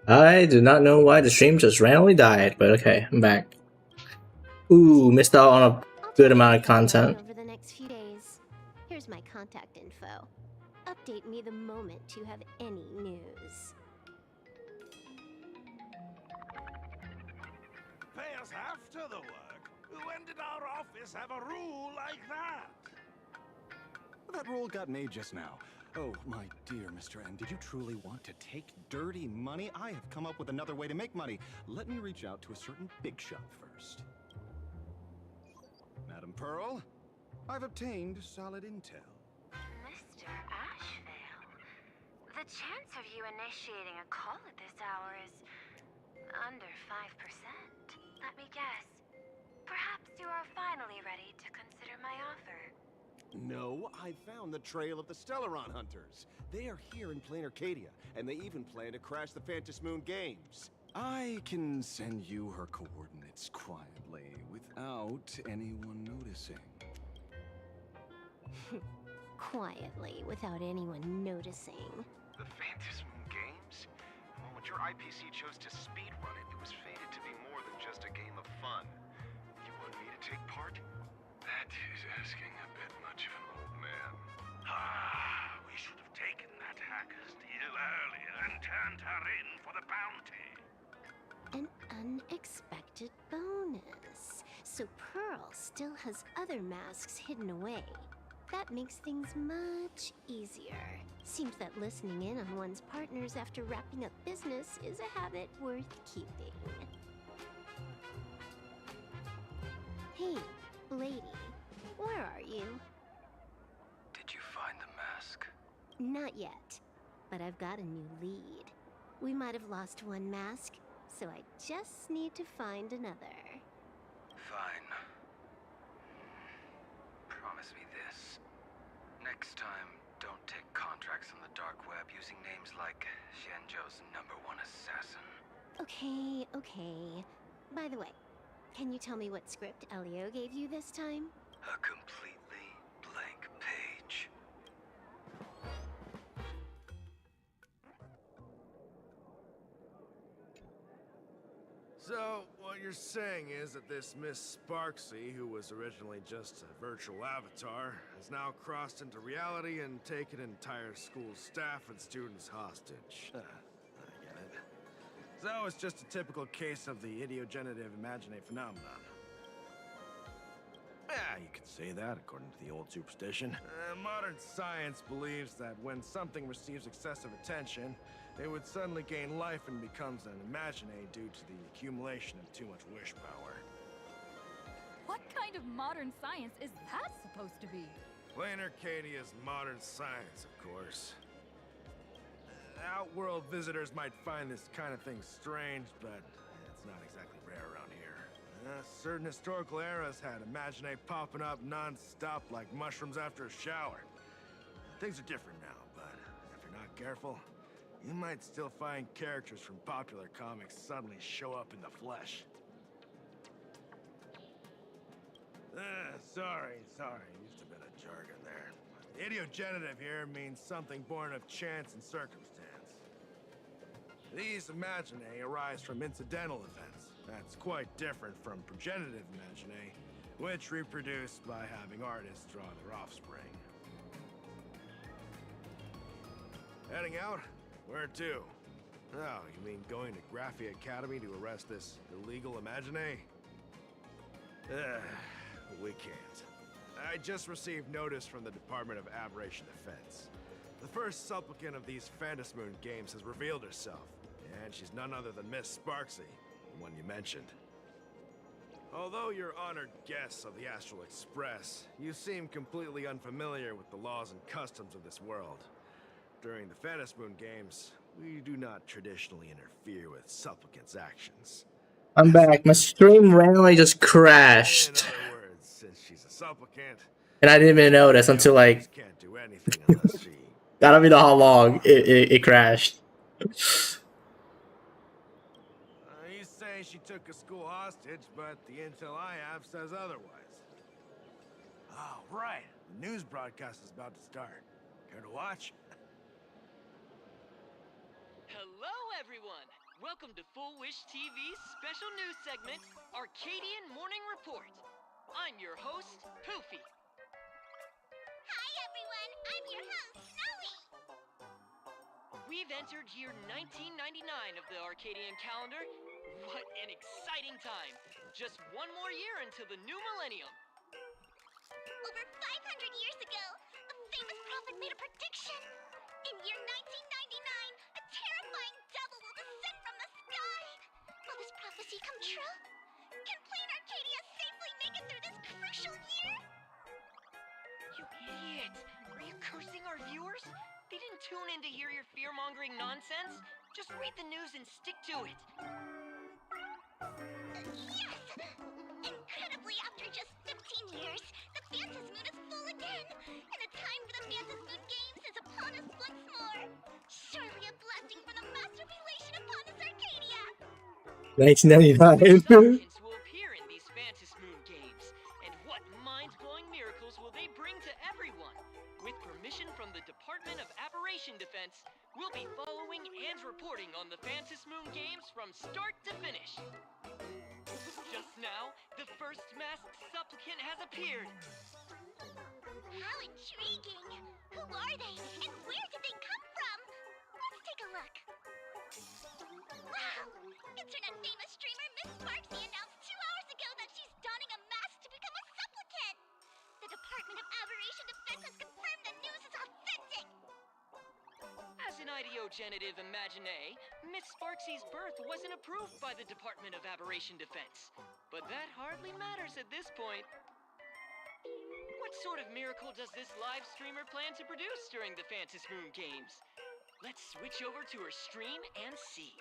I do not know why the stream just randomly died, but okay, I'm back. Ooh, missed out on a good amount of content. Over the next few days. Here's my contact info. Update me the moment you have any news. Pay us after the work? When did our office have a rule like that? That rule got made just now. Oh, my dear Mr. N, did you truly want to take dirty money? I have come up with another way to make money. Let me reach out to a certain big shot first. Madam Pearl, I've obtained solid intel. Mr. Ashvale, the chance of you initiating a call at this hour is under 5%. Let me guess. Perhaps you are finally ready to consider my offer. No, I found the trail of the Stellaron hunters. They are here in plain Arcadia, and they even plan to crash the Phantom Moon Games. I can send you her coordinates quietly, without anyone noticing. Quietly, without anyone noticing. The Phantom Moon Games? The moment your IPC chose to speedrun it, it was fated to be more than just a game of fun. You want me to take part? That is asking a bit much of an old man. We should have taken that hacker's deal earlier and turned her in for the bounty. An unexpected bonus. So Pearl still has other masks hidden away. That makes things much easier. Seems that listening in on one's partners after wrapping up business is a habit worth keeping. Hey, lady, where are you? Did you find the mask? Not yet, but I've got a new lead. We might have lost one mask, so I just need to find another. Fine. Promise me this. Next time, don't take contracts on the dark web using names like Xianzhou's #1 assassin. Okay. By the way, can you tell me what script Elio gave you this time? A completely blank page. So, what you're saying is that this Miss Sparksy, who was originally just a virtual avatar, has now crossed into reality and taken entire school staff and students hostage. I get it. So it's just a typical case of the idiogenerative imaginae phenomenon. Yeah, you could say that according to the old superstition. Modern science believes that when something receives excessive attention, it would suddenly gain life and becomes an imaginae due to the accumulation of too much wish power. What kind of modern science is that supposed to be? Plain Arcadia's modern science, of course. Outworld visitors might find this kind of thing strange, but it's not exactly rare around here. Certain historical eras had imaginae popping up non-stop like mushrooms after a shower. Things are different now, but if you're not careful, you might still find characters from popular comics suddenly show up in the flesh. Sorry, used a bit of jargon there. Idiogenerative here means something born of chance and circumstance. These imaginae arise from incidental events. That's quite different from progenitive imaginae, which reproduce by having artists draw their offspring. Heading out? Where to? Oh, you mean going to Graphia Academy to arrest this illegal imaginae? We can't. I just received notice from the Department of Aberration Defense. The first supplicant of these Phantasmoon games has revealed herself, and she's none other than Miss Sparksy, the one you mentioned. Although you're honored guests of the Astral Express, you seem completely unfamiliar with the laws and customs of this world. During the Phantasmoon games, we do not traditionally interfere with supplicants' actions. I'm back. My stream randomly just crashed. In other words, since she's a supplicant, And I didn't even notice until like can't do anything unless she... I don't even know how long it crashed. You say she took a school hostage, but the intel I have says otherwise. Oh, right. The news broadcast is about to start. Care to watch? Hello, everyone! Welcome to Full Wish TV's special news segment, Arcadian Morning Report. I'm your host, Poofy. Hi, everyone. I'm your host, Snowy. We've entered year 1999 of the Arcadian calendar. What an exciting time! Just one more year until the new millennium. Over 500 years ago, a famous prophet made a prediction. In year 1999, a terrifying devil will descend from the sky. Will this prophecy come true? Can Plain Arcadia safely make it through this crucial year? You idiot! Are you cursing our viewers? They didn't tune in to hear your fear-mongering nonsense. Just read the news and stick to it. Yes! Incredibly, after just 15 years, the Phantasmoon is full again, and the time for the Phantasmoon Games is upon us once more. Surely a blessing from the master relation upon us, Arcadia! 1999. Will appear in these Phantasmoon games, and what mind-blowing miracles will they bring to everyone? With permission from the Department of Aberration Defense, we'll be following and reporting on the Phantasmoon games from start to finish. Just now, the first masked supplicant has appeared. How intriguing! Who are they, and where did they come from? Let's take a look. Wow! Internet-famous streamer Miss Sparksy announced 2 hours ago that she's donning a mask to become a supplicant. The Department of Aberration Defense has confirmed the news is authentic. As an ideogenitive imagine, Miss Sparksy's birth wasn't approved by the Department of Aberration Defense. But that hardly matters at this point. What sort of miracle does this live streamer plan to produce during the Phantasmoon games? Let's switch over to her stream and see.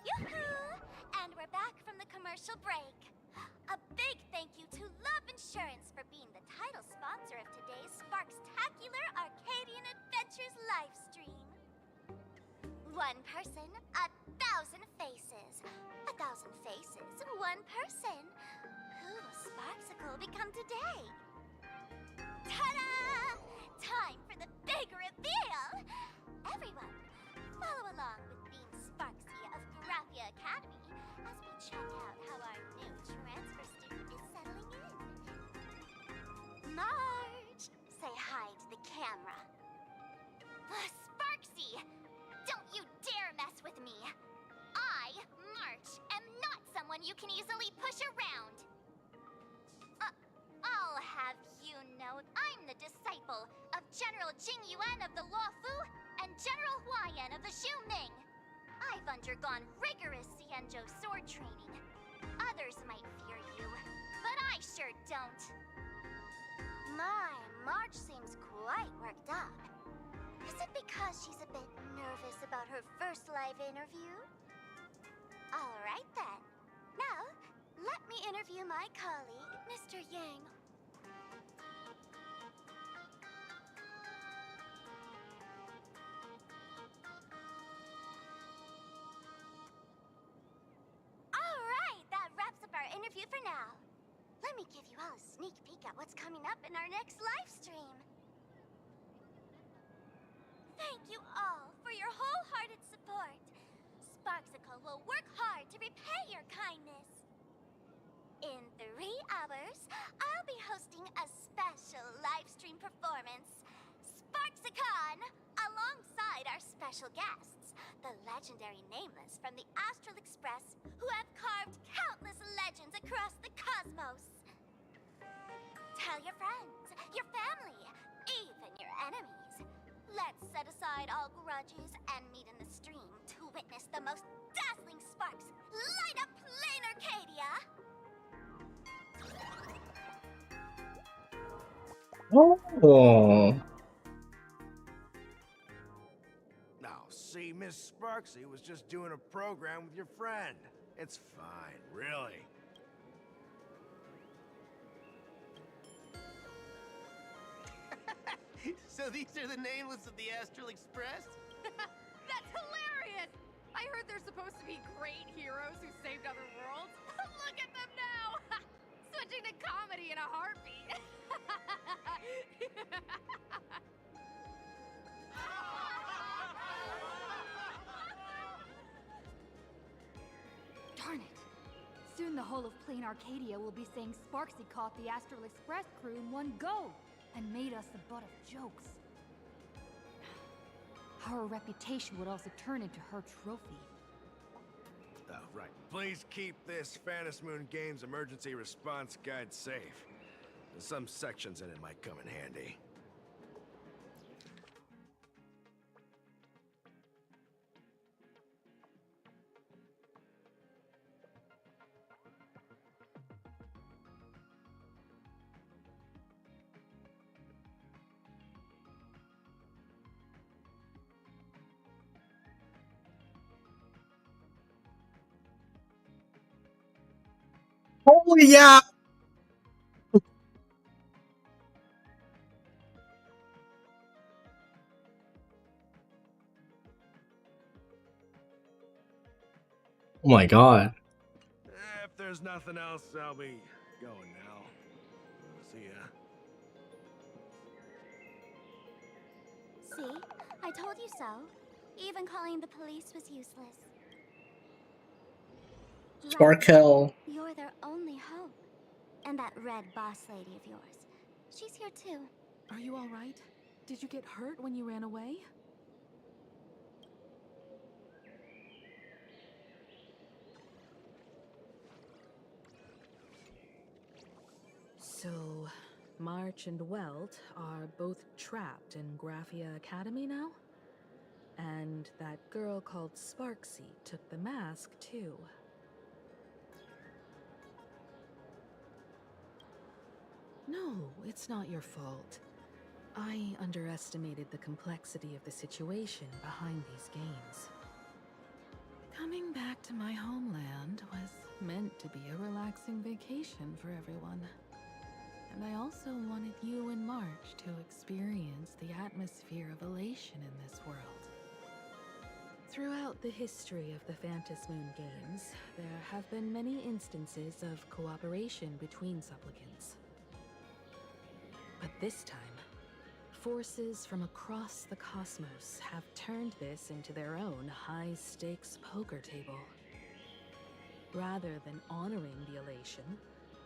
Yoo-hoo! And we're back from the commercial break. A big thank you to Love Insurance for being the title sponsor of today's Sparkstacular Arcadian Adventures livestream. One person, 1,000 faces. 1,000 faces, one person. Who will Sparksicle become today? Ta-da! Time for the big reveal! Everyone, follow along with Beam Sparksy of Graphia Academy as we check out how our new transfer student is settling in. Marge, say hi to the camera. Sparksy, don't you dare mess with me. I, March, am not someone you can easily push around. I'll have you know, I'm the disciple of General Jing Yuan of the Luofu and General Huayan of the Xu Ming. I've undergone rigorous Xianzhou sword training. Others might fear you, but I sure don't. My, March seems quite worked up. Is it because she's a bit nervous about her first live interview? All right then. Now, let me interview my colleague, Mr. Yang. All right, that wraps up our interview for now. Let me give you all a sneak peek at what's coming up in our next live stream. Thank you all for your wholehearted support. Sparksicle will work hard to repay your kindness. In 3 hours, I'll be hosting a special live stream performance, Sparksicon, alongside our special guests, the legendary Nameless from the Astral Express, who have carved countless legends across the cosmos. Tell your friends, your family, even your enemies. Let's set aside all grudges and meet in the stream to witness the most dazzling sparks light up Plain Arcadia! Oh. Now, see, Miss Sparksy was just doing a program with your friend. It's fine, really. So these are the Nameless of the Astral Express? That's hilarious! I heard they're supposed to be great heroes who saved other worlds. Look at them now! Switching to comedy in a heartbeat. Darn it! Soon the whole of Plain Arcadia will be saying Sparksy caught the Astral Express crew in one go and made us the butt of jokes. Our reputation would also turn into her trophy. Oh, right. Please keep this Phantasmoon Games emergency response guide safe. Some sections in it might come in handy. Oh yeah. Oh my god. If there's nothing else, I'll be going now. See ya. See? I told you so. Even calling the police was useless. Sparkle. You're their only hope. And that red boss lady of yours. She's here too. Are you alright? Did you get hurt when you ran away? So, March and Welt are both trapped in Graphia Academy now? And that girl called Sparksy took the mask too. No, it's not your fault. I underestimated the complexity of the situation behind these games. Coming back to my homeland was meant to be a relaxing vacation for everyone. And I also wanted you and March to experience the atmosphere of elation in this world. Throughout the history of the Phantasmoon Games, there have been many instances of cooperation between supplicants. But this time, forces from across the cosmos have turned this into their own high-stakes poker table. Rather than honoring the elation,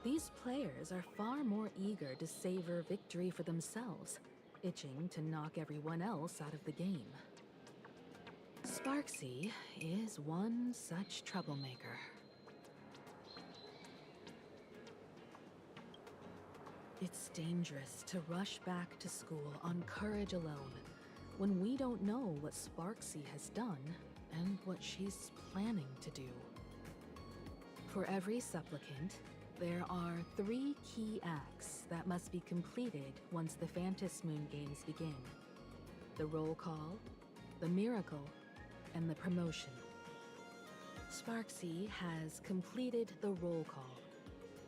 these players are far more eager to savor victory for themselves, itching to knock everyone else out of the game. Sparksy is one such troublemaker. It's dangerous to rush back to school on courage alone, when we don't know what Sparksy has done and what she's planning to do. For every supplicant, there are 3 key acts that must be completed once the Phantasmoon Games begin. The roll call, the miracle, and the promotion. Sparksy has completed the roll call.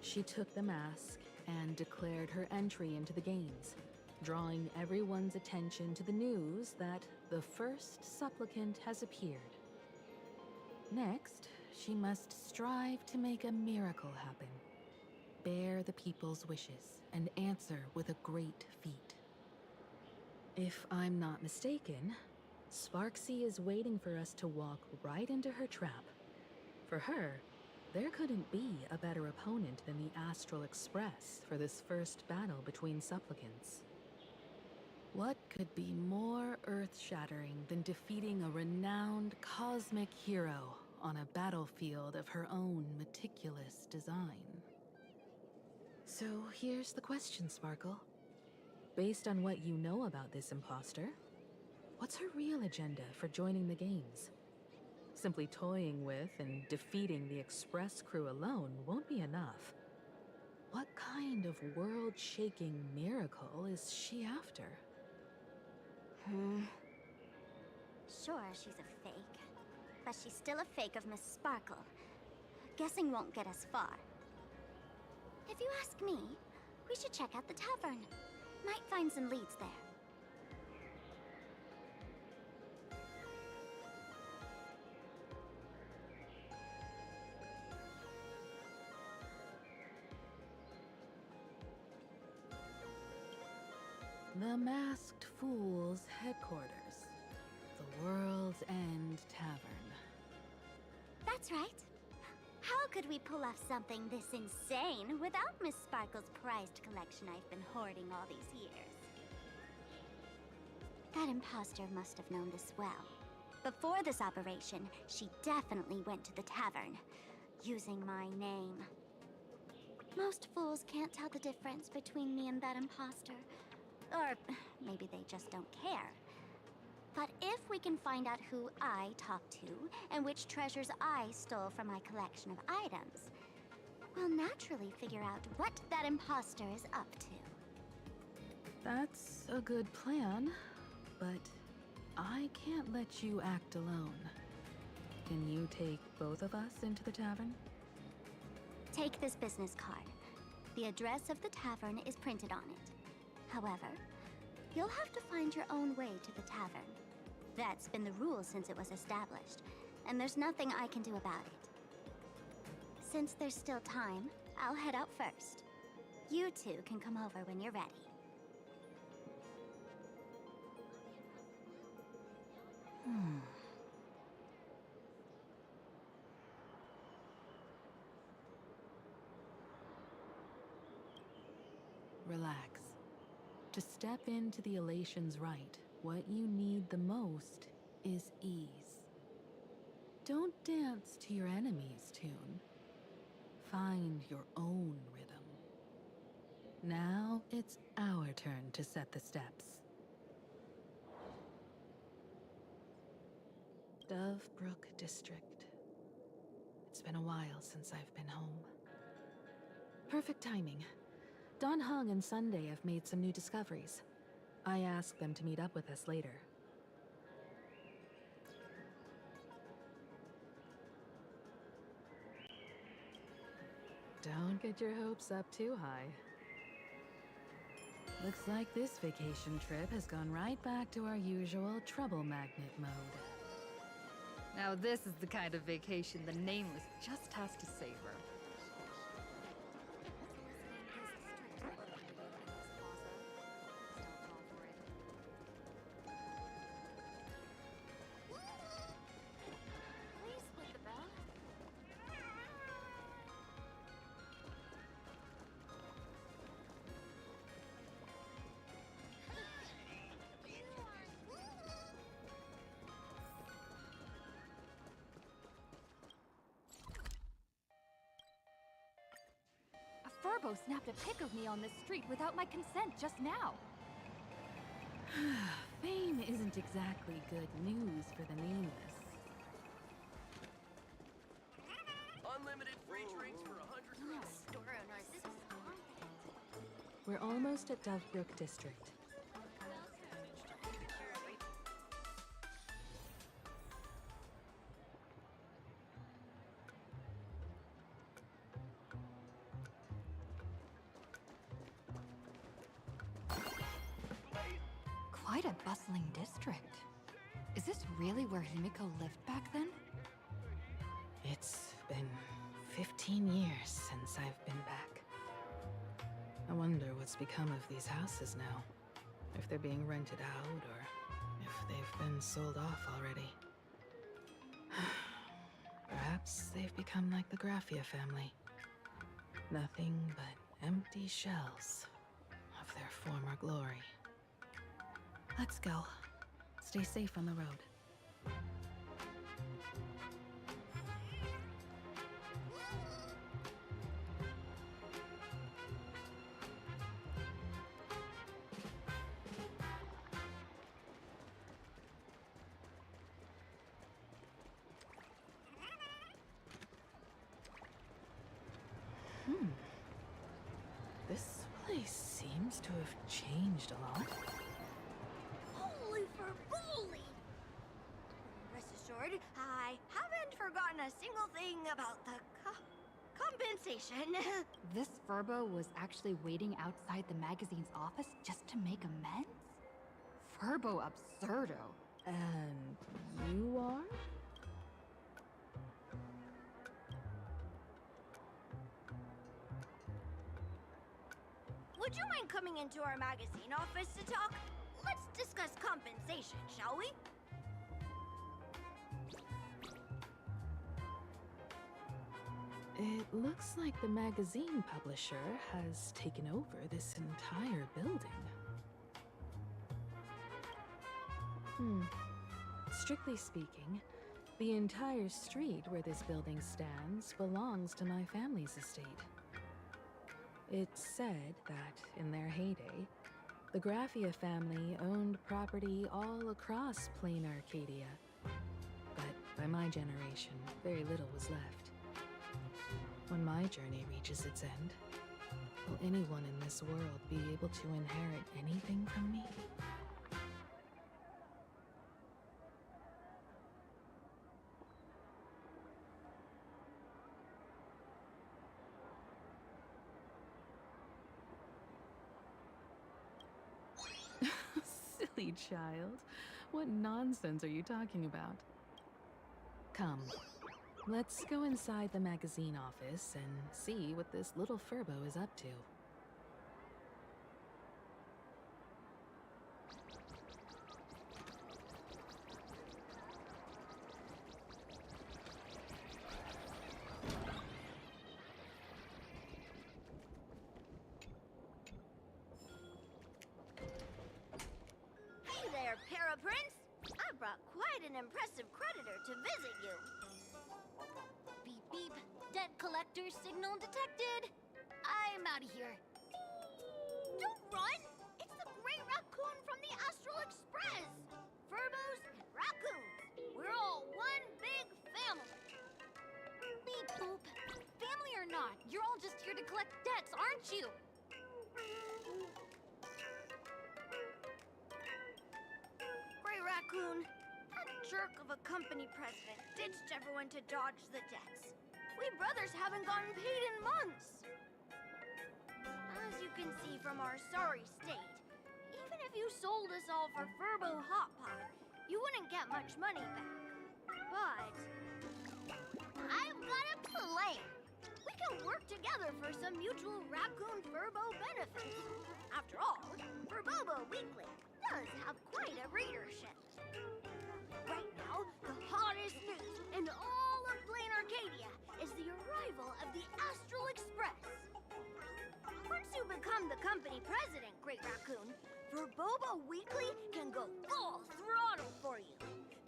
She took the mask and declared her entry into the games, drawing everyone's attention to the news that the first supplicant has appeared. Next, she must strive to make a miracle happen, bear the people's wishes, and answer with a great feat. If I'm not mistaken, Sparksy is waiting for us to walk right into her trap. For her, there couldn't be a better opponent than the Astral Express for this first battle between supplicants. What could be more earth-shattering than defeating a renowned cosmic hero on a battlefield of her own meticulous design? So here's the question, Sparkle. Based on what you know about this imposter, what's her real agenda for joining the games? Simply toying with and defeating the Express crew alone won't be enough. What kind of world-shaking miracle is she after? Sure, she's a fake. But she's still a fake of Miss Sparkle. Guessing won't get us far. If you ask me, we should check out the tavern. Might find some leads there. The Masked Fool's headquarters. The World's End Tavern. That's right. How could we pull off something this insane without Miss Sparkle's prized collection I've been hoarding all these years? That imposter must have known this well. Before this operation, she definitely went to the tavern, using my name. Most fools can't tell the difference between me and that imposter. Or maybe they just don't care. But if we can find out who I talked to, and which treasures I stole from my collection of items, we'll naturally figure out what that imposter is up to. That's a good plan, but I can't let you act alone. Can you take both of us into the tavern? Take this business card. The address of the tavern is printed on it. However, you'll have to find your own way to the tavern. That's been the rule since it was established, and there's nothing I can do about it. Since there's still time, I'll head out first. You two can come over when you're ready. Relax. To step into the Elation's right, what you need the most is ease. Don't dance to your enemy's tune. Find your own rhythm. Now it's our turn to set the steps. Dovebrook District. It's been a while since I've been home. Perfect timing. Dan Heng and Sunday have made some new discoveries. I asked them to meet up with us later. Don't get your hopes up too high. Looks like this vacation trip has gone right back to our usual trouble magnet mode. Now this is the kind of vacation the Nameless just has to savor. Furbo snapped a pic of me on the street without my consent just now. Fame isn't exactly good news for the Nameless. Unlimited free drinks for 100 Store owners, this is on. We're almost at Dovebrook District. Quite a bustling district. Is this really where Himiko lived back then? It's been 15 years since I've been back. I wonder what's become of these houses now. If they're being rented out, or if they've been sold off already. Perhaps they've become like the Graffia family. Nothing but empty shells of their former glory. Let's go. Stay safe on the road. This place seems to have changed a lot. Holy for bully! Rest assured, I haven't forgotten a single thing about the compensation. This Furbo was actually waiting outside the magazine's office just to make amends? Furbo absurdo. And you are? Would you mind coming into our magazine office to talk? Let's discuss compensation, shall we? It looks like the magazine publisher has taken over this entire building. Strictly speaking, the entire street where this building stands belongs to my family's estate. It's said that, in their heyday, the Graphia family owned property all across Plain Arcadia. But by my generation, very little was left. When my journey reaches its end, will anyone in this world be able to inherit anything from me? Silly child. What nonsense are you talking about? Come, let's go inside the magazine office and see what this little Furbo is up to. Hey there, Paraprince! I brought quite an impressive creditor to visit you. Beep beep. Debt collector signal detected. I'm out of here. Don't run! It's the Great Raccoon from the Astral Express! Furbos and raccoons. We're all one big family. Beep boop. Family or not, you're all just here to collect debts, aren't you? Grey Raccoon, that jerk of a company president ditched everyone to dodge the debts. We brothers haven't gotten paid in months. As you can see from our sorry state, even if you sold us all for Furbo Hot Pot, you wouldn't get much money back. But I've got a plan. We can work together for some mutual Raccoon Furbo benefits. After all, Furbobo Weekly does have quite a readership. Right now, the hottest news in all of Plain Arcadia is the arrival of the Astral Express. Once you become the company president, Great Raccoon, Furbobo Weekly can go full throttle for you,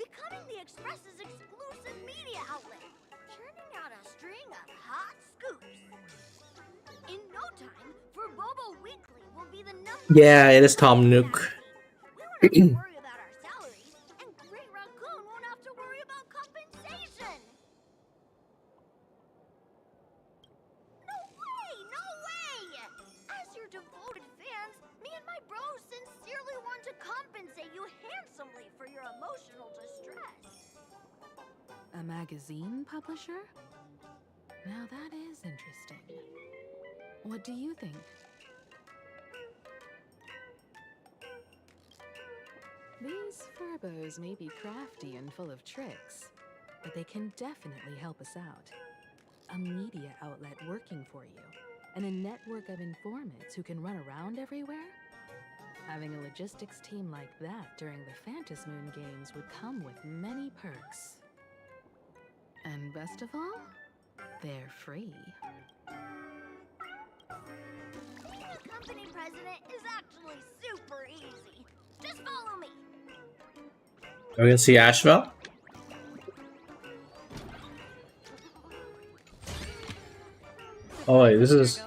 becoming the Express's exclusive media outlet, churning out a string of hot scoops. In no time, Furbobo Weekly will be the number. Yeah, it is Tom Nook. We won't have to worry about our salaries, and Great Raccoon won't have to worry about compensation. No way! No way! As your devoted fans, me and my bros sincerely want to compensate you handsomely for your emotional distress. A magazine publisher? Now that is interesting. What do you think? These Furbos may be crafty and full of tricks, but they can definitely help us out. A media outlet working for you, and a network of informants who can run around everywhere? Having a logistics team like that during the Phantasmoon Games would come with many perks. And best of all, they're free. Being a company president is actually super easy. Just follow me. Are we gonna see Asheville? Oh wait, this is.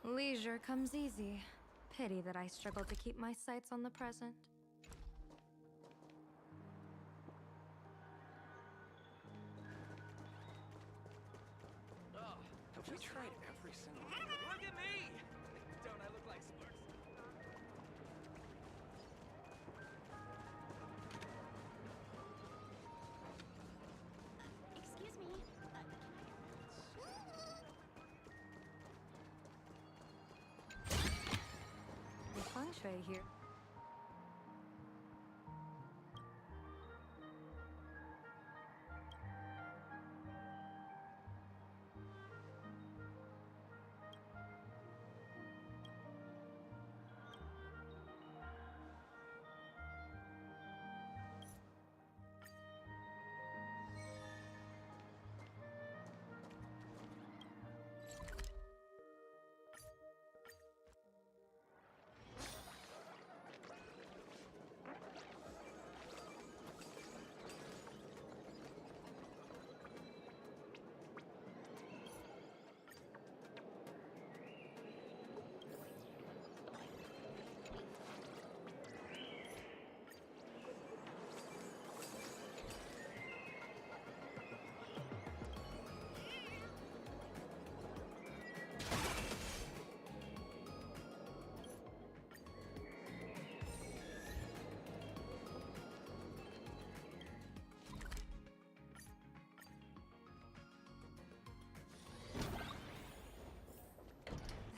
Leisure comes easy. Pity that I struggle to keep my sights on the present. Have we tried every single... Look at me! Don't I look like Sparks? Excuse me. The feng shui here.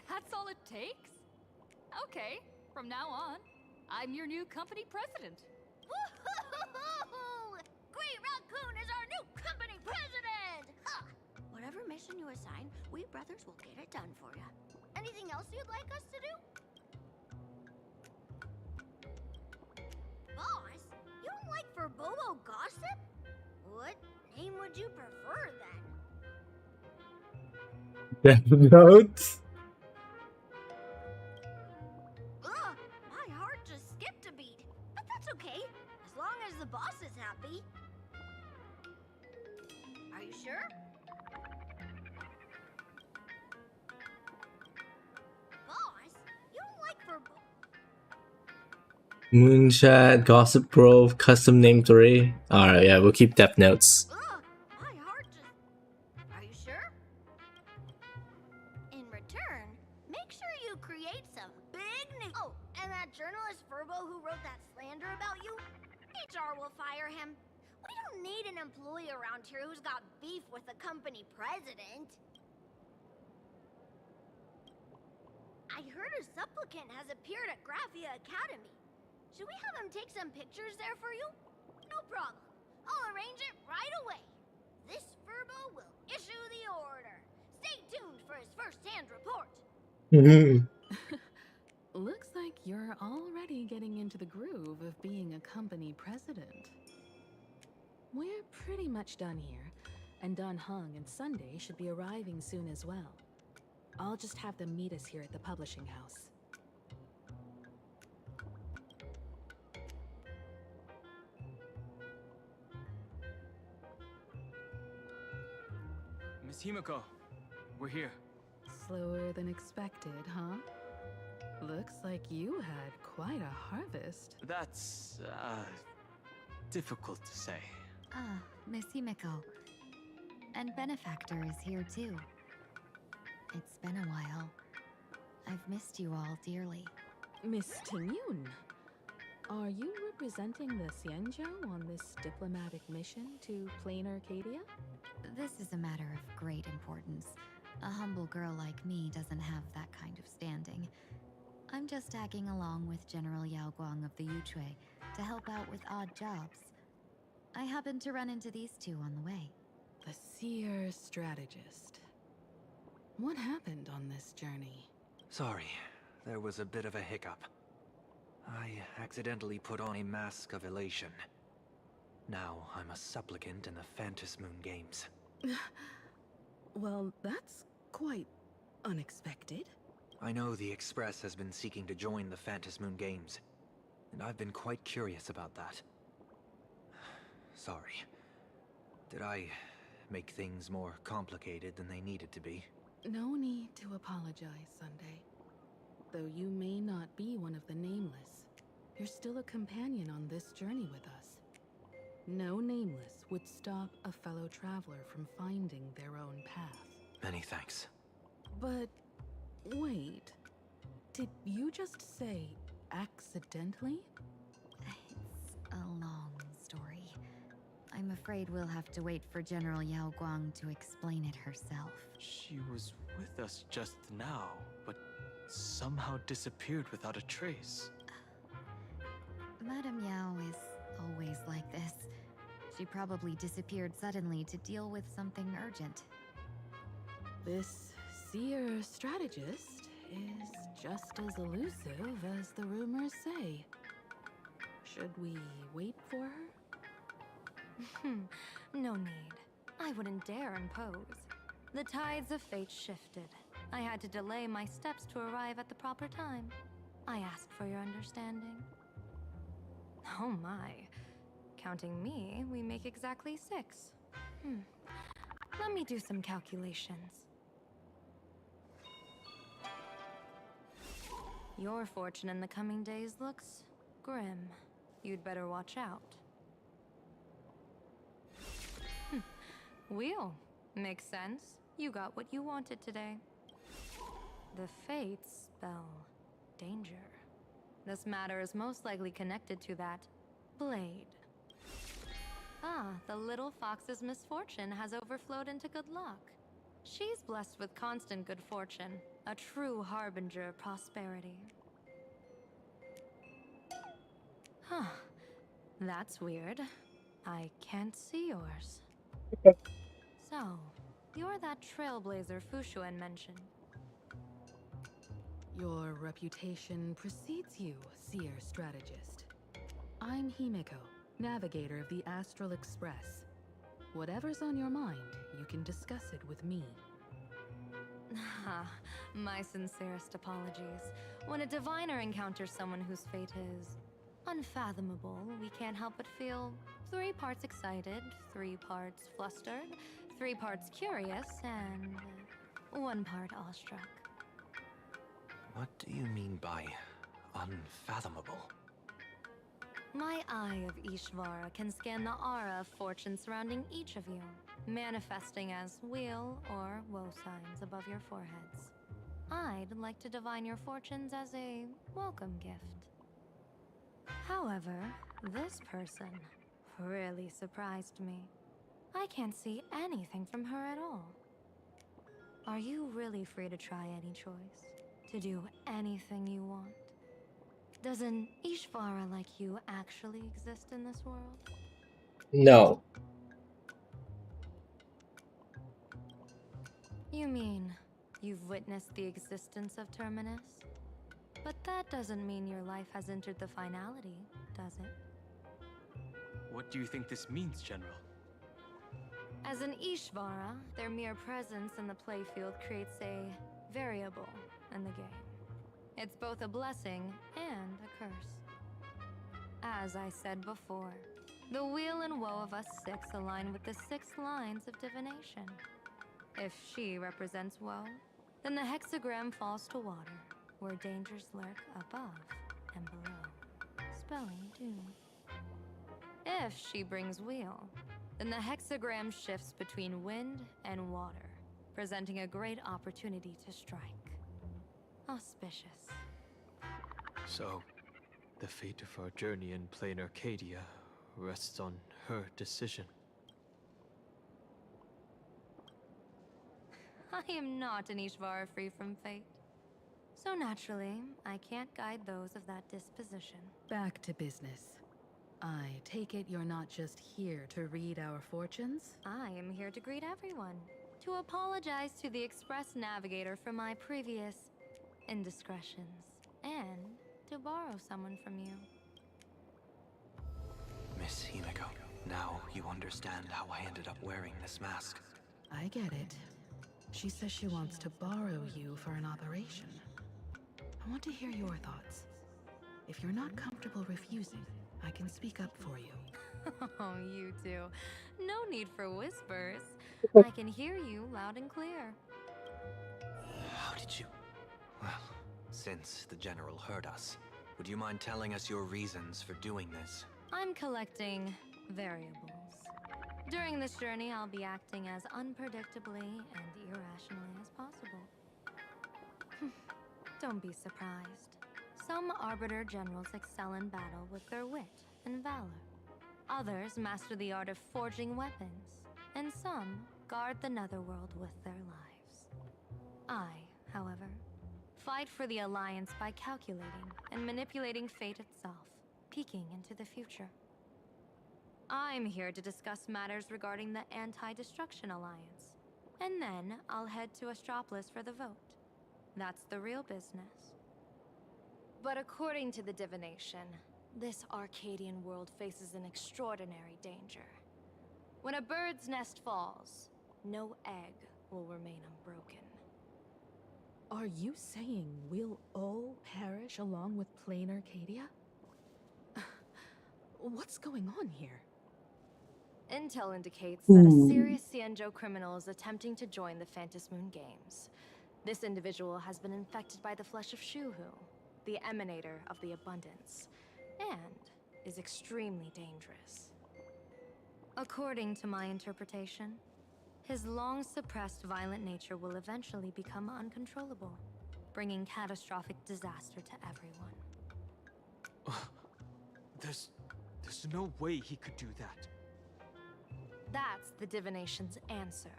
That's all it takes? Okay, from now on, I'm your new company president. Woo-hoo-hoo-hoo! Great Raccoon is our new company president! Huh. Whatever mission you assign, we brothers will get it done for you. Anything else you'd like us to do? Boss, you don't like Verbobo gossip? What name would you prefer then? Death Note? Ugh, my heart just skipped a beat. But that's okay, as long as the boss is happy. Are you sure? Boss, you don't like Verbobo. Moonshot, Gossip Grove, custom name 3. Alright, yeah, we'll keep Death Notes. Ugh, my heart HR will fire him. We don't need an employee around here who's got beef with the company president. I heard a supplicant has appeared at Graphia Academy. Should we have him take some pictures there for you? No problem. I'll arrange it right away. This Furbo will issue the order. Stay tuned for his first-hand report. Looks like you're already getting into the groove of being a company president. We're pretty much done here, and Dan Heng and Sunday should be arriving soon as well. I'll just have them meet us here at the publishing house. Miss Himiko, we're here. Slower than expected, huh? Looks like you had quite a harvest. That's, difficult to say. Ah, Miss Himiko. And Benefactor is here too. It's been a while. I've missed you all dearly. Miss Tingyun, are you representing the Xianzhou on this diplomatic mission to Plain Arcadia? This is a matter of great importance. A humble girl like me doesn't have that kind of standing. I'm just tagging along with General Yao Guang of the Yuchui to help out with odd jobs. I happened to run into these two on the way. The seer strategist. What happened on this journey? Sorry, there was a bit of a hiccup. I accidentally put on a mask of elation. Now I'm a supplicant in the Phantom Moon Games. Well, that's quite unexpected. I know the Express has been seeking to join the Phantom Moon Games, and I've been quite curious about that. Sorry. Did I make things more complicated than they needed to be? No need to apologize, Sunday. Though you may not be one of the Nameless, you're still a companion on this journey with us. No Nameless would stop a fellow traveler from finding their own path. Many thanks. But wait, did you just say accidentally? It's a long story. I'm afraid we'll have to wait for General Yao Guang to explain it herself. She was with us just now, but somehow disappeared without a trace. Madame Yao is always like this. She probably disappeared suddenly to deal with something urgent. This seer strategist is just as elusive as the rumors say. Should we wait for her? No need. I wouldn't dare impose. The tides of fate shifted. I had to delay my steps to arrive at the proper time. I asked for your understanding. Oh my. Counting me, we make exactly 6. Let me do some calculations. Your fortune in the coming days looks grim. You'd better watch out. Wheel. Makes sense. You got what you wanted today. The fates spell danger. This matter is most likely connected to that blade. Ah, the little fox's misfortune has overflowed into good luck. She's blessed with constant good fortune, a true harbinger of prosperity. Huh. That's weird. I can't see yours. So, you're that trailblazer Fushuan mentioned. Your reputation precedes you, seer strategist. I'm Himiko, navigator of the Astral Express. Whatever's on your mind, you can discuss it with me. My sincerest apologies. When a diviner encounters someone whose fate is unfathomable, we can't help but feel 3 parts excited, 3 parts flustered, 3 parts curious, and 1 part awestruck. What do you mean by unfathomable? My eye of Ishvara can scan the aura of fortune surrounding each of you, manifesting as weal or woe signs above your foreheads. I'd like to divine your fortunes as a welcome gift. How However, this person really surprised me. I can't see anything from her at all. Are you really free to try any choice? To do anything you want? Does an Ishvara like you actually exist in this world? No. You mean you've witnessed the existence of Terminus? But that doesn't mean your life has entered the finality, does it? What do you think this means, General? As an Ishvara, their mere presence in the playfield creates a variable in the game. It's both a blessing and a curse. As I said before, the weal and woe of us six align with the 6 lines of divination. If she represents woe, then the hexagram falls to water, where dangers lurk above and below, spelling doom. If she brings weal, then the hexagram shifts between wind and water, presenting a great opportunity to strike. Auspicious. So, the fate of our journey in Plain Arcadia rests on her decision. I am not an Ishvara free from fate. So naturally, I can't guide those of that disposition. Back to business. I take it you're not just here to read our fortunes? I am here to greet everyone. To apologize to the Express Navigator for my previous indiscretions. And to borrow someone from you. Miss Himeko, now you understand how I ended up wearing this mask. I get it. She says she wants to borrow you for an operation. I want to hear your thoughts. If you're not comfortable refusing, I can speak up for you. Oh, you two. No need for whispers. I can hear you loud and clear. How did you... Well, since the General heard us, would you mind telling us your reasons for doing this? I'm collecting variables. During this journey, I'll be acting as unpredictably and irrationally as possible. Don't be surprised. Some Arbiter Generals excel in battle with their wit and valor. Others master the art of forging weapons, and some guard the Netherworld with their lives. I, however, fight for the Alliance by calculating and manipulating fate itself, peeking into the future. I'm here to discuss matters regarding the Anti-Destruction Alliance, and then I'll head to Astropolis for the vote. That's the real business. But according to the divination, this Arcadian world faces an extraordinary danger. When a bird's nest falls, no egg will remain unbroken. Are you saying we'll all perish along with Plain Arcadia? What's going on here? Intel indicates that a serious Xianzhou criminal is attempting to join the Phantom Moon Games. This individual has been infected by the flesh of Shuhu, the emanator of the abundance, and is extremely dangerous. According to my interpretation, his long-suppressed violent nature will eventually become uncontrollable, bringing catastrophic disaster to everyone. There's no way he could do that. That's the divination's answer.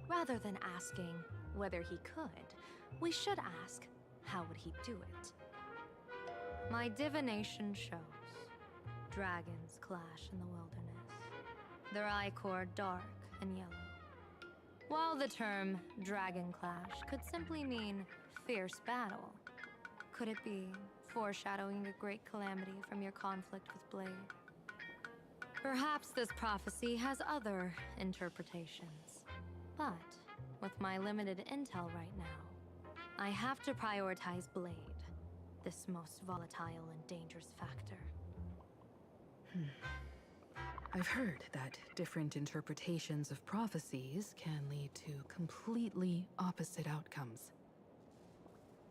Rather than asking whether he could, we should ask, how would he do it? My divination shows dragons clash in the wilderness, their ichor dark and yellow. While the term dragon clash could simply mean fierce battle, could it be foreshadowing a great calamity from your conflict with Blade? Perhaps this prophecy has other interpretations, but with my limited intel right now, I have to prioritize Blade, this most volatile and dangerous factor. I've heard that different interpretations of prophecies can lead to completely opposite outcomes.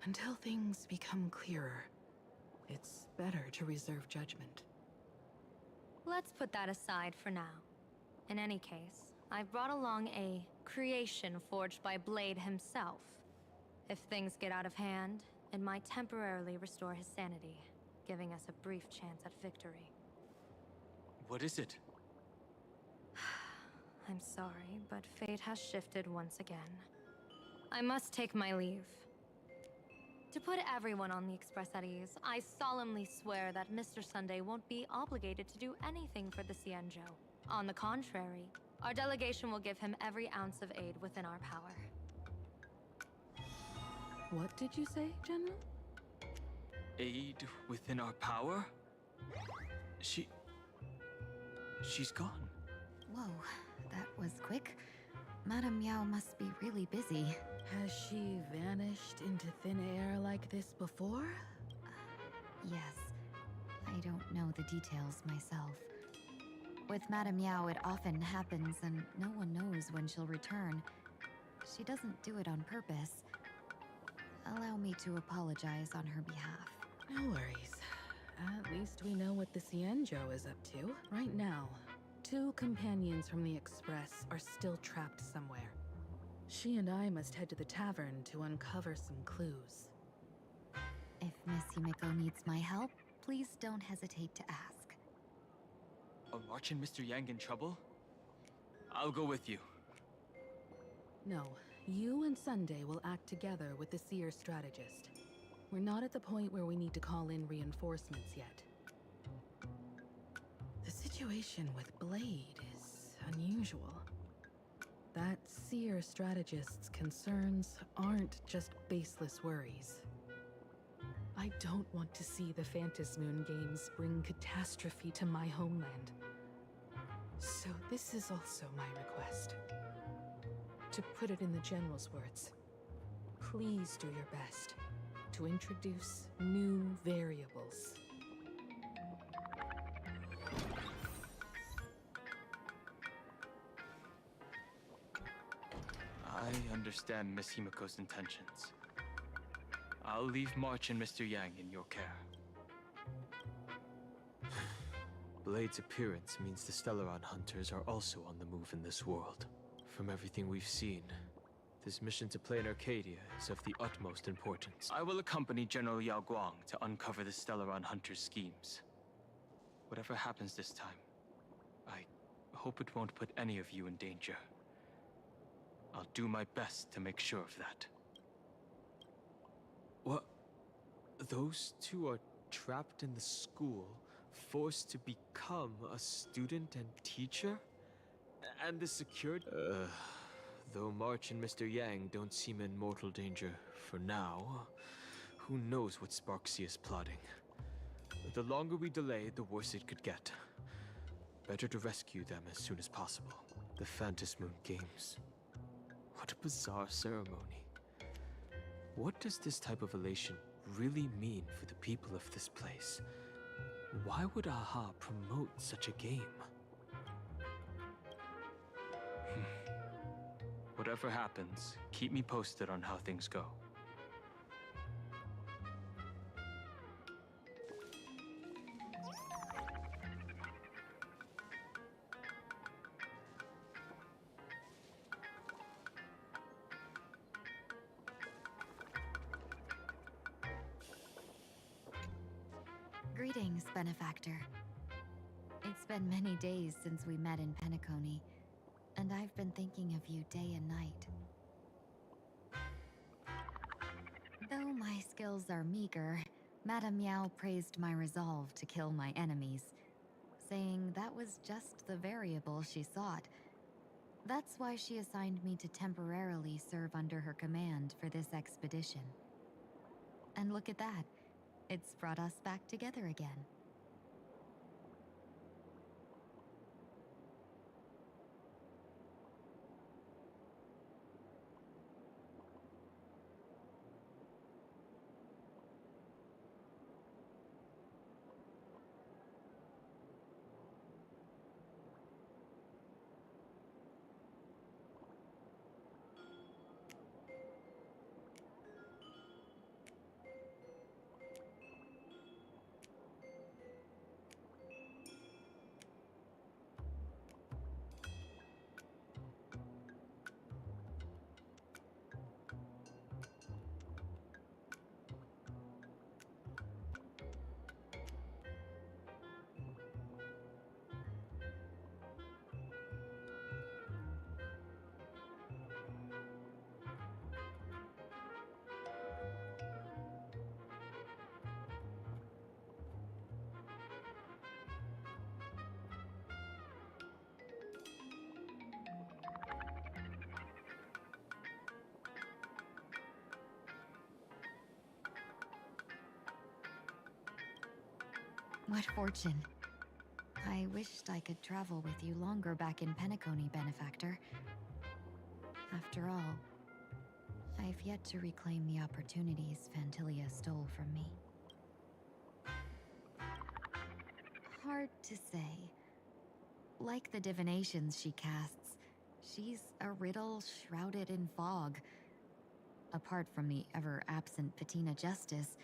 Until things become clearer, it's better to reserve judgment. Let's put that aside for now. In any case, I've brought along a creation forged by Blade himself. If things get out of hand, it might temporarily restore his sanity. giving us a brief chance at victory. What is it? I'm sorry, but fate has shifted once again. I must take my leave. To put everyone on the Express at ease, I solemnly swear that Mr. Sunday won't be obligated to do anything for the Xianzhou. On the contrary, our delegation will give him every ounce of aid within our power. What did you say, General? Aid within our power? She's gone. Whoa, that was quick. Madame Yao must be really busy. Has she vanished into thin air like this before? Yes. I don't know the details myself. With Madame Yao, it often happens and no one knows when she'll return. She doesn't do it on purpose. Allow me to apologize on her behalf. No worries. At least we know what the Xianzhou is up to. Right now, 2 companions from the Express are still trapped somewhere. She and I must head to the tavern to uncover some clues. If Miss Himiko needs my help, please don't hesitate to ask. Are March and Mr. Yang in trouble? I'll go with you. No, you and Sunday will act together with the Seer strategist. We're not at the point where we need to call in reinforcements yet. The situation with Blade is unusual. That Seer strategist's concerns aren't just baseless worries. I don't want to see the Phantasmoon Games bring catastrophe to my homeland. So this is also my request. To put it in the General's words, please do your best to introduce new variables. I understand Miss Himiko's intentions. I'll leave March and Mr. Yang in your care. Blade's appearance means the Stellaron hunters are also on the move in this world. From everything we've seen, this mission to play in Arcadia is of the utmost importance. I will accompany General Yao Guang to uncover the Stellaron hunters' schemes. Whatever happens this time, I hope it won't put any of you in danger. I'll do my best to make sure of that. What? Those 2 are trapped in the school, forced to become a student and teacher? And the security... Though March and Mr. Yang don't seem in mortal danger for now, who knows what Sparksea is plotting. The longer we delay, the worse it could get. Better to rescue them as soon as possible. The Phantasmoon Games. What a bizarre ceremony. What does this type of elation really mean for the people of this place? Why would AHA promote such a game? Whatever happens, keep me posted on how things go. Greetings, Benefactor. It's been many days since we met in Penacony, and I've been thinking of you day and night. Though my skills are meager, Madame Yao praised my resolve to kill my enemies, saying that was just the variable she sought. That's why she assigned me to temporarily serve under her command for this expedition. And look at that. It's brought us back together again. What fortune. I wished I could travel with you longer back in Penacony, Benefactor. After all, I've yet to reclaim the opportunities Phantilia stole from me. Hard to say. Like the divinations she casts, she's a riddle shrouded in fog. Apart from the ever-absent Patina Justice,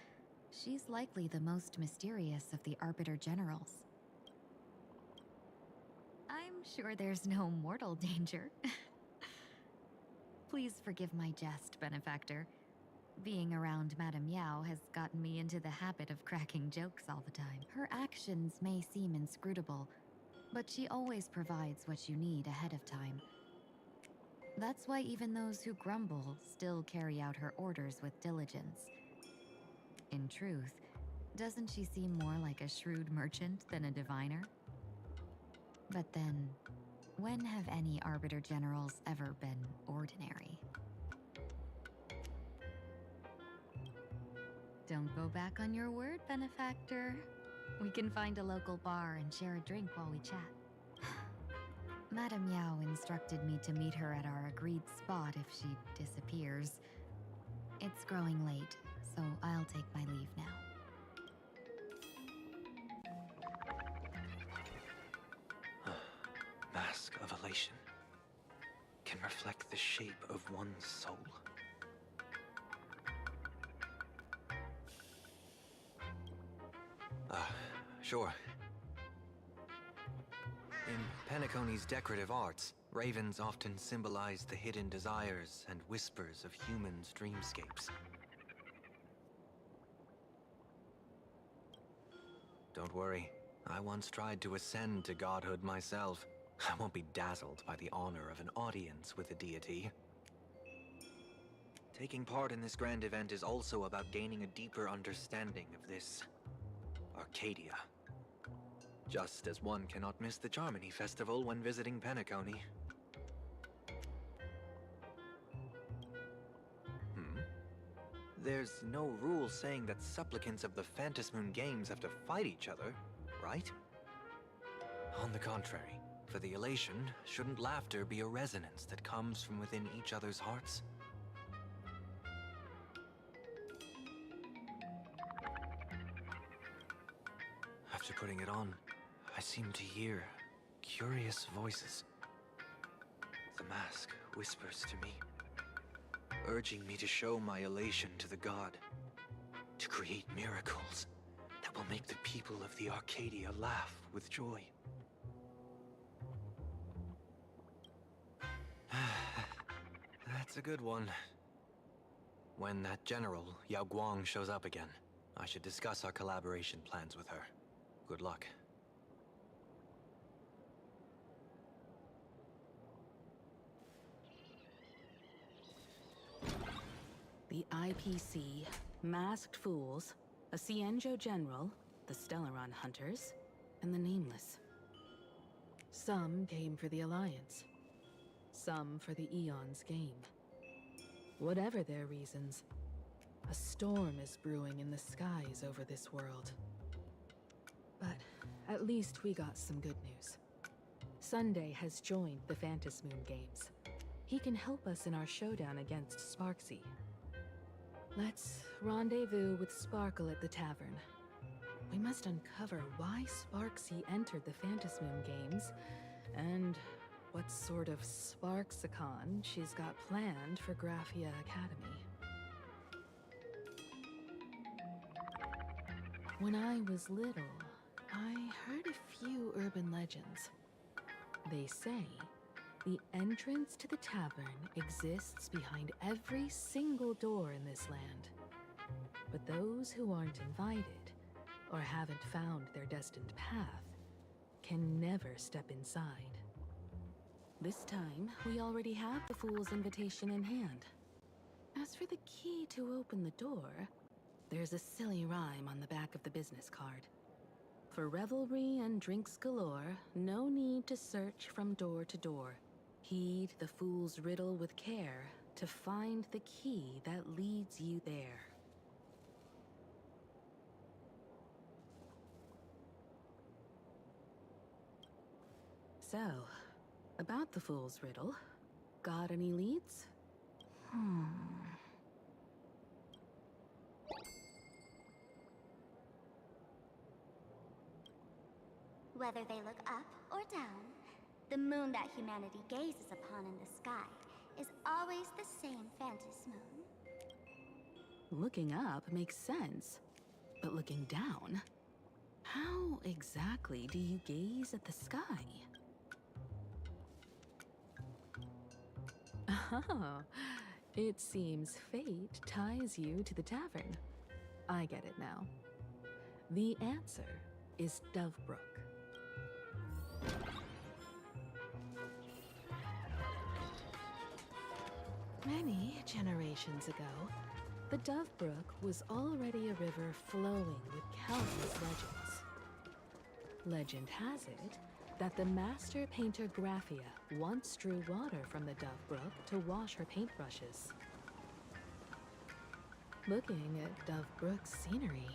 she's likely the most mysterious of the Arbiter Generals. I'm sure there's no mortal danger. Please forgive my jest, Benefactor. Being around Madame Yao has gotten me into the habit of cracking jokes all the time. Her actions may seem inscrutable, but she always provides what you need ahead of time. That's why even those who grumble still carry out her orders with diligence. In truth, doesn't she seem more like a shrewd merchant than a diviner? But then, when have any Arbiter Generals ever been ordinary? Don't go back on your word, Benefactor. We can find a local bar and share a drink while we chat. Madame Yao instructed me to meet her at our agreed spot if she disappears. It's growing late, so I'll take my leave now. Mask of elation can reflect the shape of one's soul. Sure. In Penacony's decorative arts, ravens often symbolize the hidden desires and whispers of humans' dreamscapes. Don't worry, I once tried to ascend to godhood myself. I won't be dazzled by the honor of an audience with a deity. Taking part in this grand event is also about gaining a deeper understanding of this Arcadia. Just as one cannot miss the Charmony Festival when visiting Penacony. There's no rule saying that supplicants of the Phantasmoon Games have to fight each other, right? On the contrary, for the elation, shouldn't laughter be a resonance that comes from within each other's hearts? After putting it on, I seem to hear curious voices. The mask whispers to me, urging me to show my elation to the god, to create miracles that will make the people of the Arcadia laugh with joy. That's a good one. When that general, Yao Guang, shows up again, I should discuss our collaboration plans with her. Good luck. The IPC, Masked Fools, a Xianzhou General, the Stellaron Hunters, and the Nameless. Some came for the Alliance. Some for the Eon's game. Whatever their reasons, a storm is brewing in the skies over this world. But at least we got some good news. Sunday has joined the Phantasmoon Games. He can help us in our showdown against Sparksy. Let's rendezvous with Sparkle at the tavern. We must uncover why Sparksy entered the Phantasmoon Games, and what sort of Sparksicon she's got planned for Graphia Academy. When I was little, I heard a few urban legends. They say the entrance to the tavern exists behind every single door in this land. But those who aren't invited, or haven't found their destined path, can never step inside. This time, we already have the Fool's invitation in hand. As for the key to open the door, there's a silly rhyme on the back of the business card. For revelry and drinks galore, no need to search from door to door. Heed the fool's riddle with care to find the key that leads you there. So, about the Fool's Riddle, got any leads? Whether they look up or down, the moon that humanity gazes upon in the sky is always the same Fantis moon. Looking up makes sense, but looking down? How exactly do you gaze at the sky? Oh, it seems fate ties you to the tavern. I get it now. The answer is Dovebrook. Many generations ago, the Dovebrook was already a river flowing with countless legends. Legend has it that the master painter Graphia once drew water from the Dovebrook to wash her paintbrushes. Looking at Dovebrook's scenery,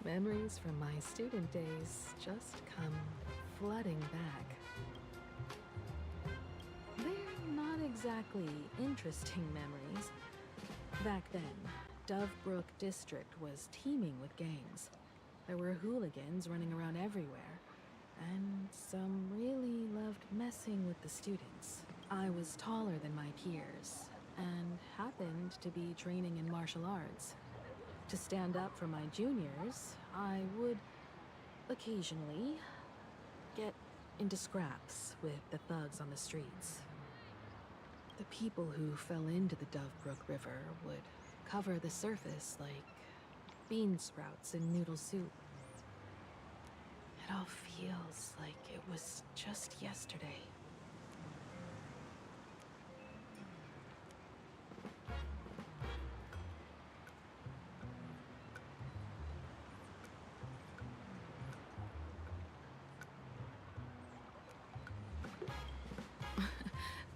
memories from my student days just come flooding back. They're not exactly interesting memories. Back then, Dovebrook District was teeming with gangs. There were hooligans running around everywhere, and some really loved messing with the students. I was taller than my peers, and happened to be training in martial arts. To stand up for my juniors, I would occasionally get into scraps with the thugs on the streets. The people who fell into the Dovebrook River would cover the surface like bean sprouts in noodle soup. It all feels like it was just yesterday.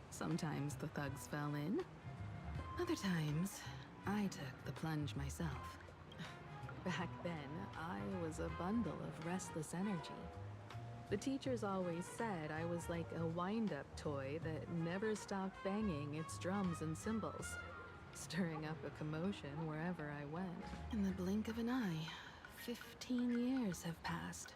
Sometimes the thugs fell in. Other times, I took the plunge myself. Back then, I was a bundle of restless energy. The teachers always said I was like a wind-up toy that never stopped banging its drums and cymbals, stirring up a commotion wherever I went. In the blink of an eye, 15 years have passed.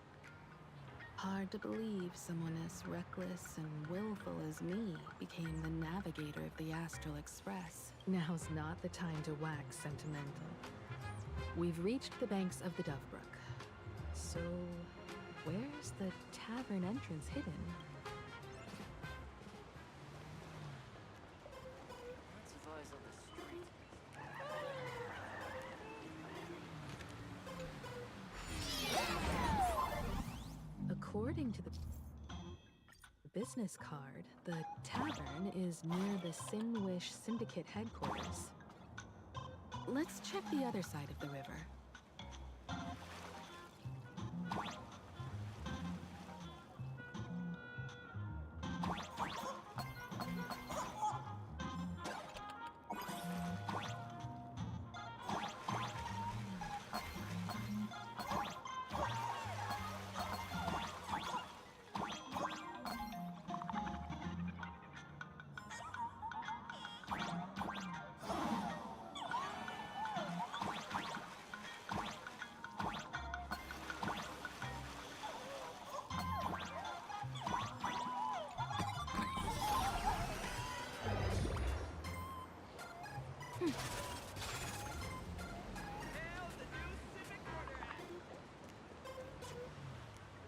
Hard to believe someone as reckless and willful as me became the navigator of the Astral Express. Now's not the time to wax sentimental. We've reached the banks of the Dovebrook. So, where's the tavern entrance hidden? Lots of eyes on the street. According to the business card, the tavern is near the Sinwish Syndicate headquarters. Let's check the other side of the river.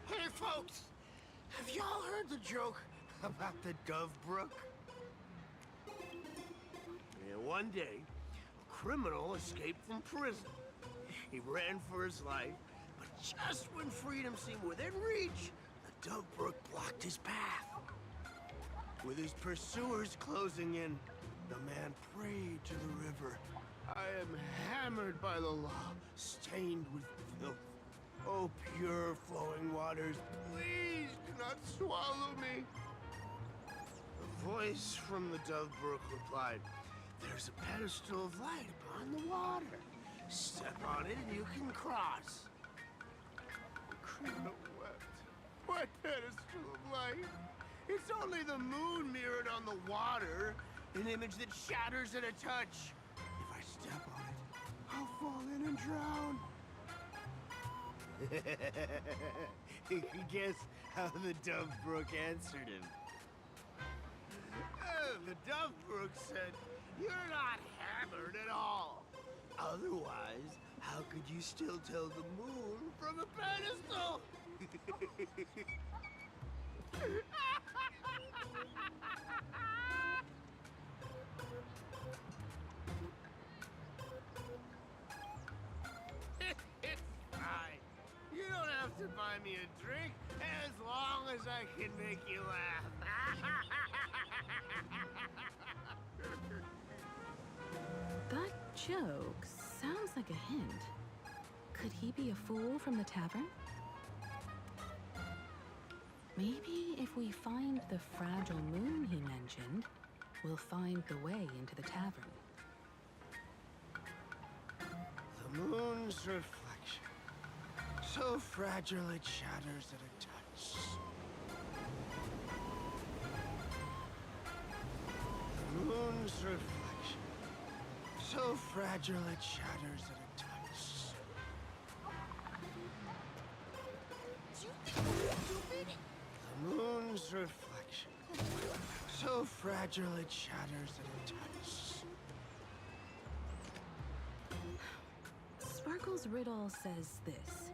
Hey, folks! Have y'all heard the joke about the Dovebrook? Yeah, one day, a criminal escaped from prison. He ran for his life, but just when freedom seemed within reach, the Dovebrook blocked his path. With his pursuers closing in, the man prayed to the river. I am hammered by the law, stained with filth. Oh, pure flowing waters, please do not swallow me. A voice from the Dovebrook replied, there's a pedestal of light upon the water. Step on it and you can cross. The criminal wept. What had pedestal of light. It's only the moon mirrored on the water, an image that shatters at a touch. If I step on it, I'll fall in and drown. Guess how the Dove Brook answered him. The Dove Brook said, "You're not hammered at all. Otherwise, how could you still tell the moon from a pedestal?" It's fine. You don't have to buy me a drink as long as I can make you laugh. That joke sounds like a hint. Could he be a fool from the tavern? Maybe if we find the fragile moon he mentioned, we'll find the way into the tavern. The moon's reflection, so fragile it shatters at a touch. The moon's reflection, so fragile it shatters at a touch. Do you think I'm stupid? The moon's reflection, so fragile it shatters at a touch. Sparkle's riddle says this.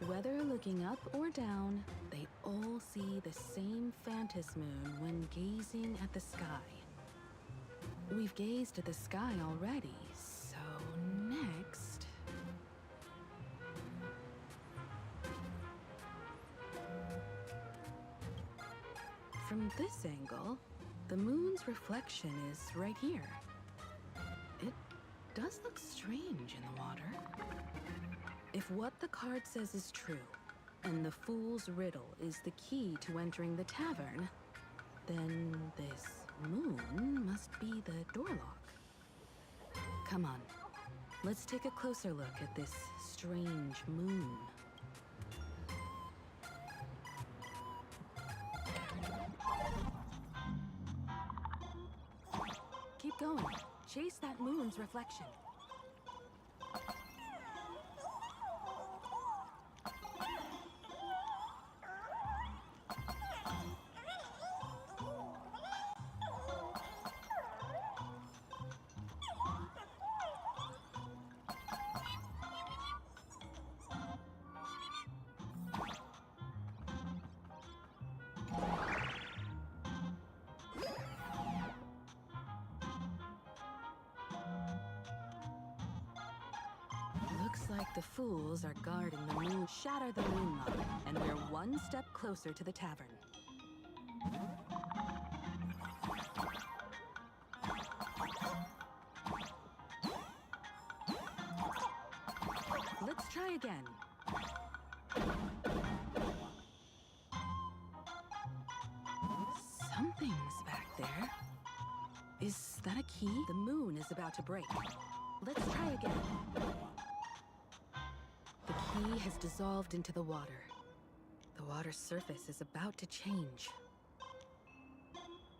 Whether looking up or down, they all see the same phantom moon when gazing at the sky. We've gazed at the sky already, so next... From this angle, the moon's reflection is right here. It does look strange in the water. If what the card says is true, and the fool's riddle is the key to entering the tavern, then this moon must be the door lock. Come on, let's take a closer look at this strange moon. Keep going. Chase that moon's reflection. Looks like the fools are guarding the moon. Shatter the moon lock, and we're one step closer to the tavern. Let's try again. Something's back there. Is that a key? The moon is about to break. Let's try again. The key has dissolved into the water. The water's surface is about to change.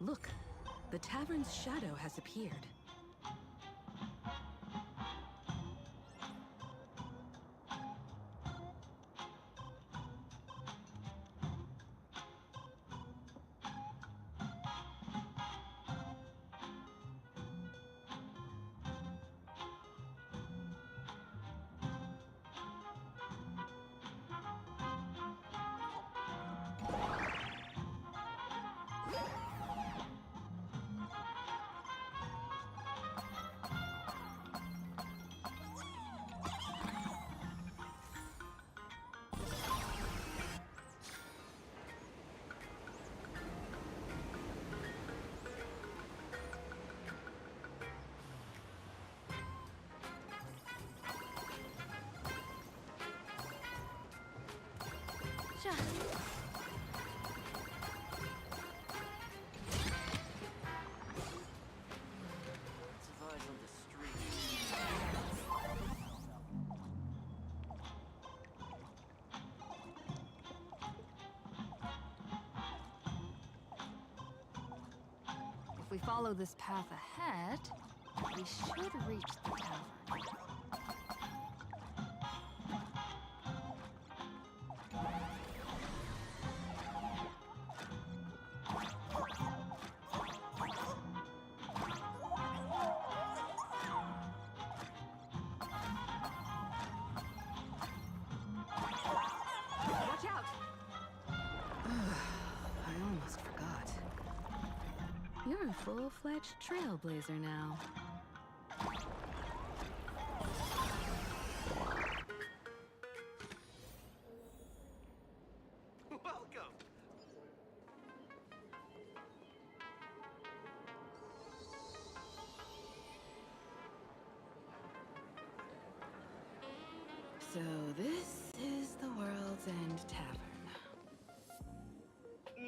Look, the tavern's shadow has appeared. we follow this path ahead, we should reach the tavern. Watch out! I almost forgot. You're a full-fledged trailblazer now. Welcome. So this is the World's End Tavern.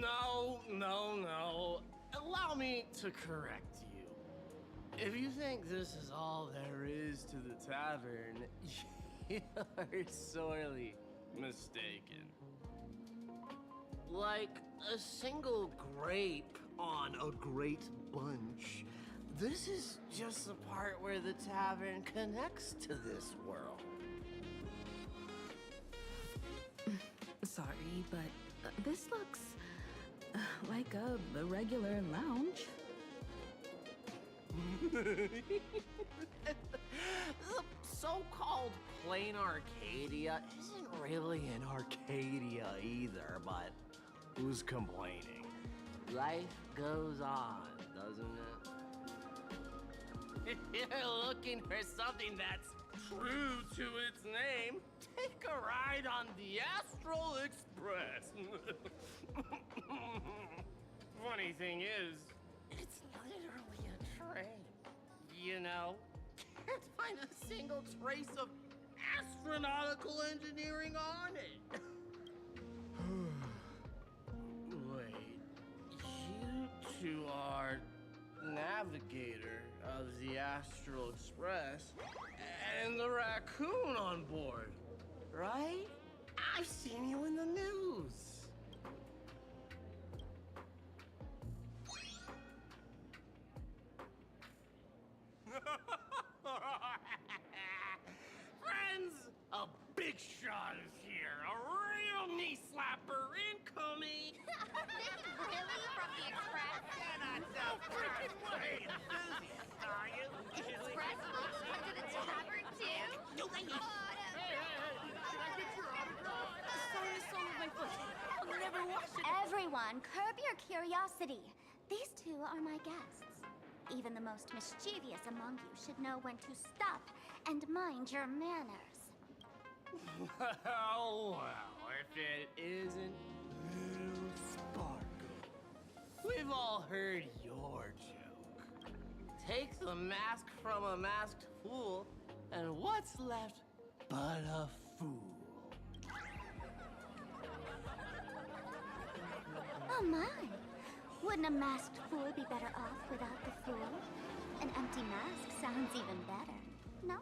No. Allow me to correct you. If you think this is all there is to the tavern, you're sorely mistaken. Like a single grape on a great bunch, this is just the part where the tavern connects to this world. Sorry, but this looks like a regular lounge. The so-called plain Arcadia isn't really an Arcadia either, but who's complaining? Life goes on, doesn't it? If you're looking for something that's true to its name, take a ride on the Astral Express. Funny thing is, it's literally a train. You know, can't find a single trace of astronautical engineering on it. Wait, you two are navigator of the Astral Express and the raccoon on board, right? I've seen you in the news. Friends, a big shot is here. A real knee slapper incoming. Really? From the Express? Cannot tell freaking way enthusiast, are you? Express folks come to the tavern too? Should I get your autograph? Sorry, the sole of my foot. I'll never wash it. Everyone, curb your curiosity. These two are my guests. Even the most mischievous among you should know when to stop and mind your manners. Well, if it isn't Little Sparkle. We've all heard your joke. Take the mask from a masked fool, and what's left but a fool? Oh my! Wouldn't a masked fool be better off without the fool? An empty mask sounds even better, no?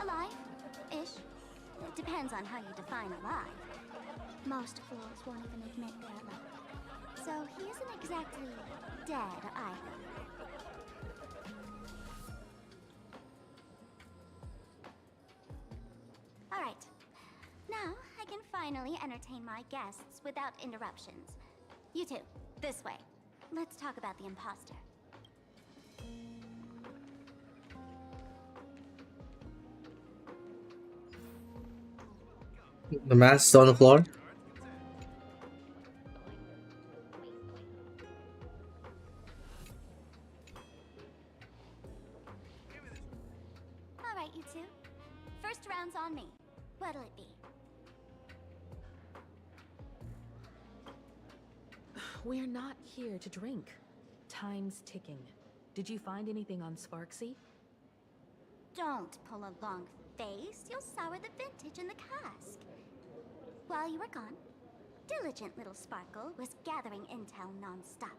Alive-ish. It depends on how you define alive. Most fools won't even admit they're alive. So he isn't exactly dead either. Alright. Now I can finally entertain my guests without interruptions. You two, this way. Let's talk about the imposter. The mask's on the floor. Alright, you two. First round's on me. What'll it be? We're not here to drink. Time's ticking. Did you find anything on Sparksy? Don't pull a long face. You'll sour the vintage in the cask. While you were gone, diligent little Sparkle was gathering intel non-stop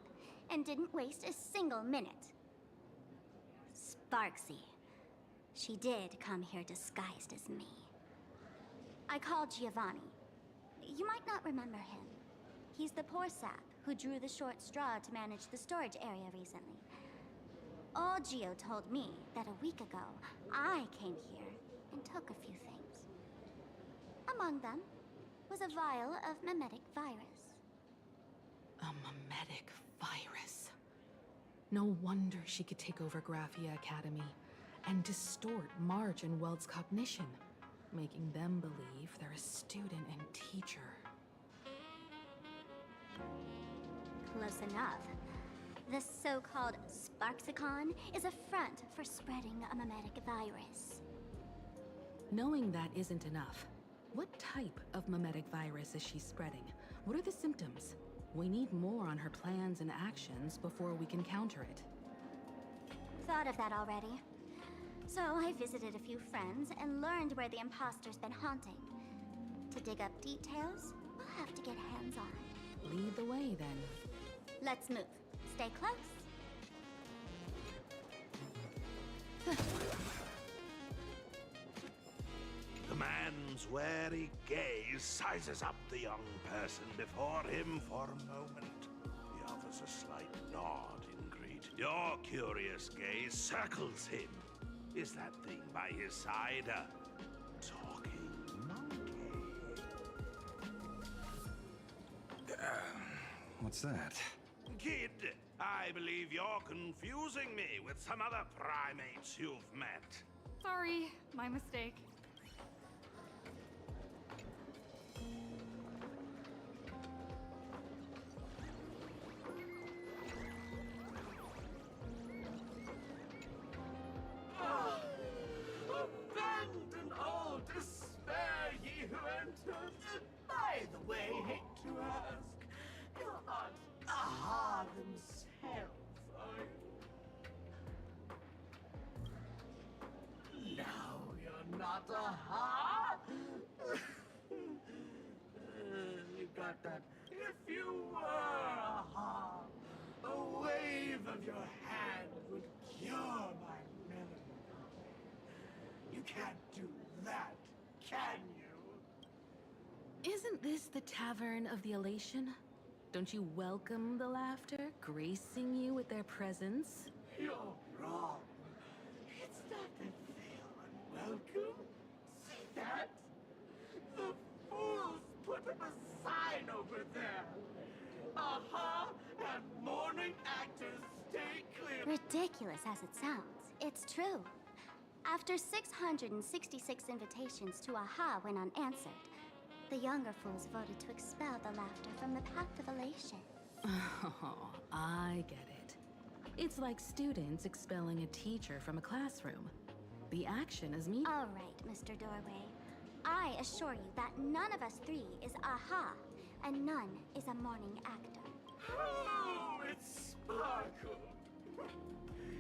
and didn't waste a single minute. Sparksy. She did come here disguised as me. I called Giovanni. You might not remember him. He's the poor sap who drew the short straw to manage the storage area recently. Old Gio told me that a week ago, I came here and took a few things. Among them was a vial of mimetic virus. A mimetic virus. No wonder she could take over Graphia Academy and distort March and Weld's cognition, making them believe they're a student and teacher. Close enough. The so-called Sparksicon is a front for spreading a mimetic virus. Knowing that isn't enough. What type of mimetic virus is she spreading? What are the symptoms? We need more on her plans and actions before we can counter it. Thought of that already. So I visited a few friends and learned where the imposter's been haunting. To dig up details, we'll have to get hands-on. Lead the way, then. Let's move. Stay close. The man's wary gaze sizes up the young person before him for a moment. He offers a slight nod in greet. Your curious gaze circles him. Is that thing by his side a talking monkey? What's that? Kid, I believe you're confusing me with some other primates you've met. Sorry, my mistake. Abandon all despair, ye who entered. By the way, hate to ask, you're not Aha themselves, are you? No, you're not Aha. You got that. If you were Aha, a wave of your hand would cure my melancholy. You can't do that, can you? Isn't this the Tavern of the Elation? Don't you welcome the laughter, gracing you with their presence? You're wrong. It's not that they are unwelcome. See that? The fools put up a sign over there. Aha, and morning actors stay clear. Ridiculous as it sounds, it's true. After 666 invitations to Aha went unanswered, the younger fools voted to expel the laughter from the Path of Elation. Oh, I get it. It's like students expelling a teacher from a classroom. The action is me. All right, Mr. Doorway. I assure you that none of us three is Aha, and none is a morning actor. Oh, it's Sparkle.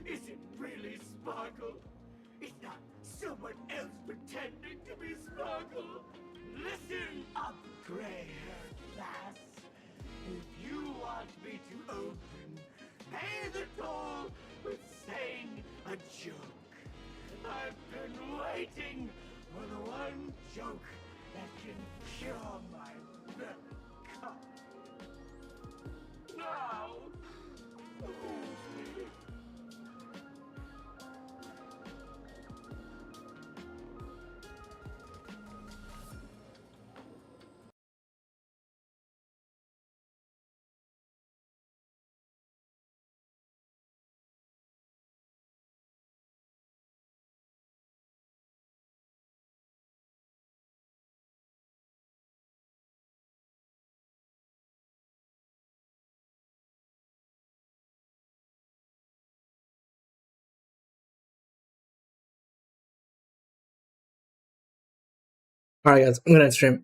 Is it really Sparkle? It's not someone else pretending to be Sparkle. Listen up, gray-haired lass. If you want me to open, pay the toll with saying a joke. I've been waiting for the one joke that can cure my melancholy. Now, Alright guys, I'm gonna stream.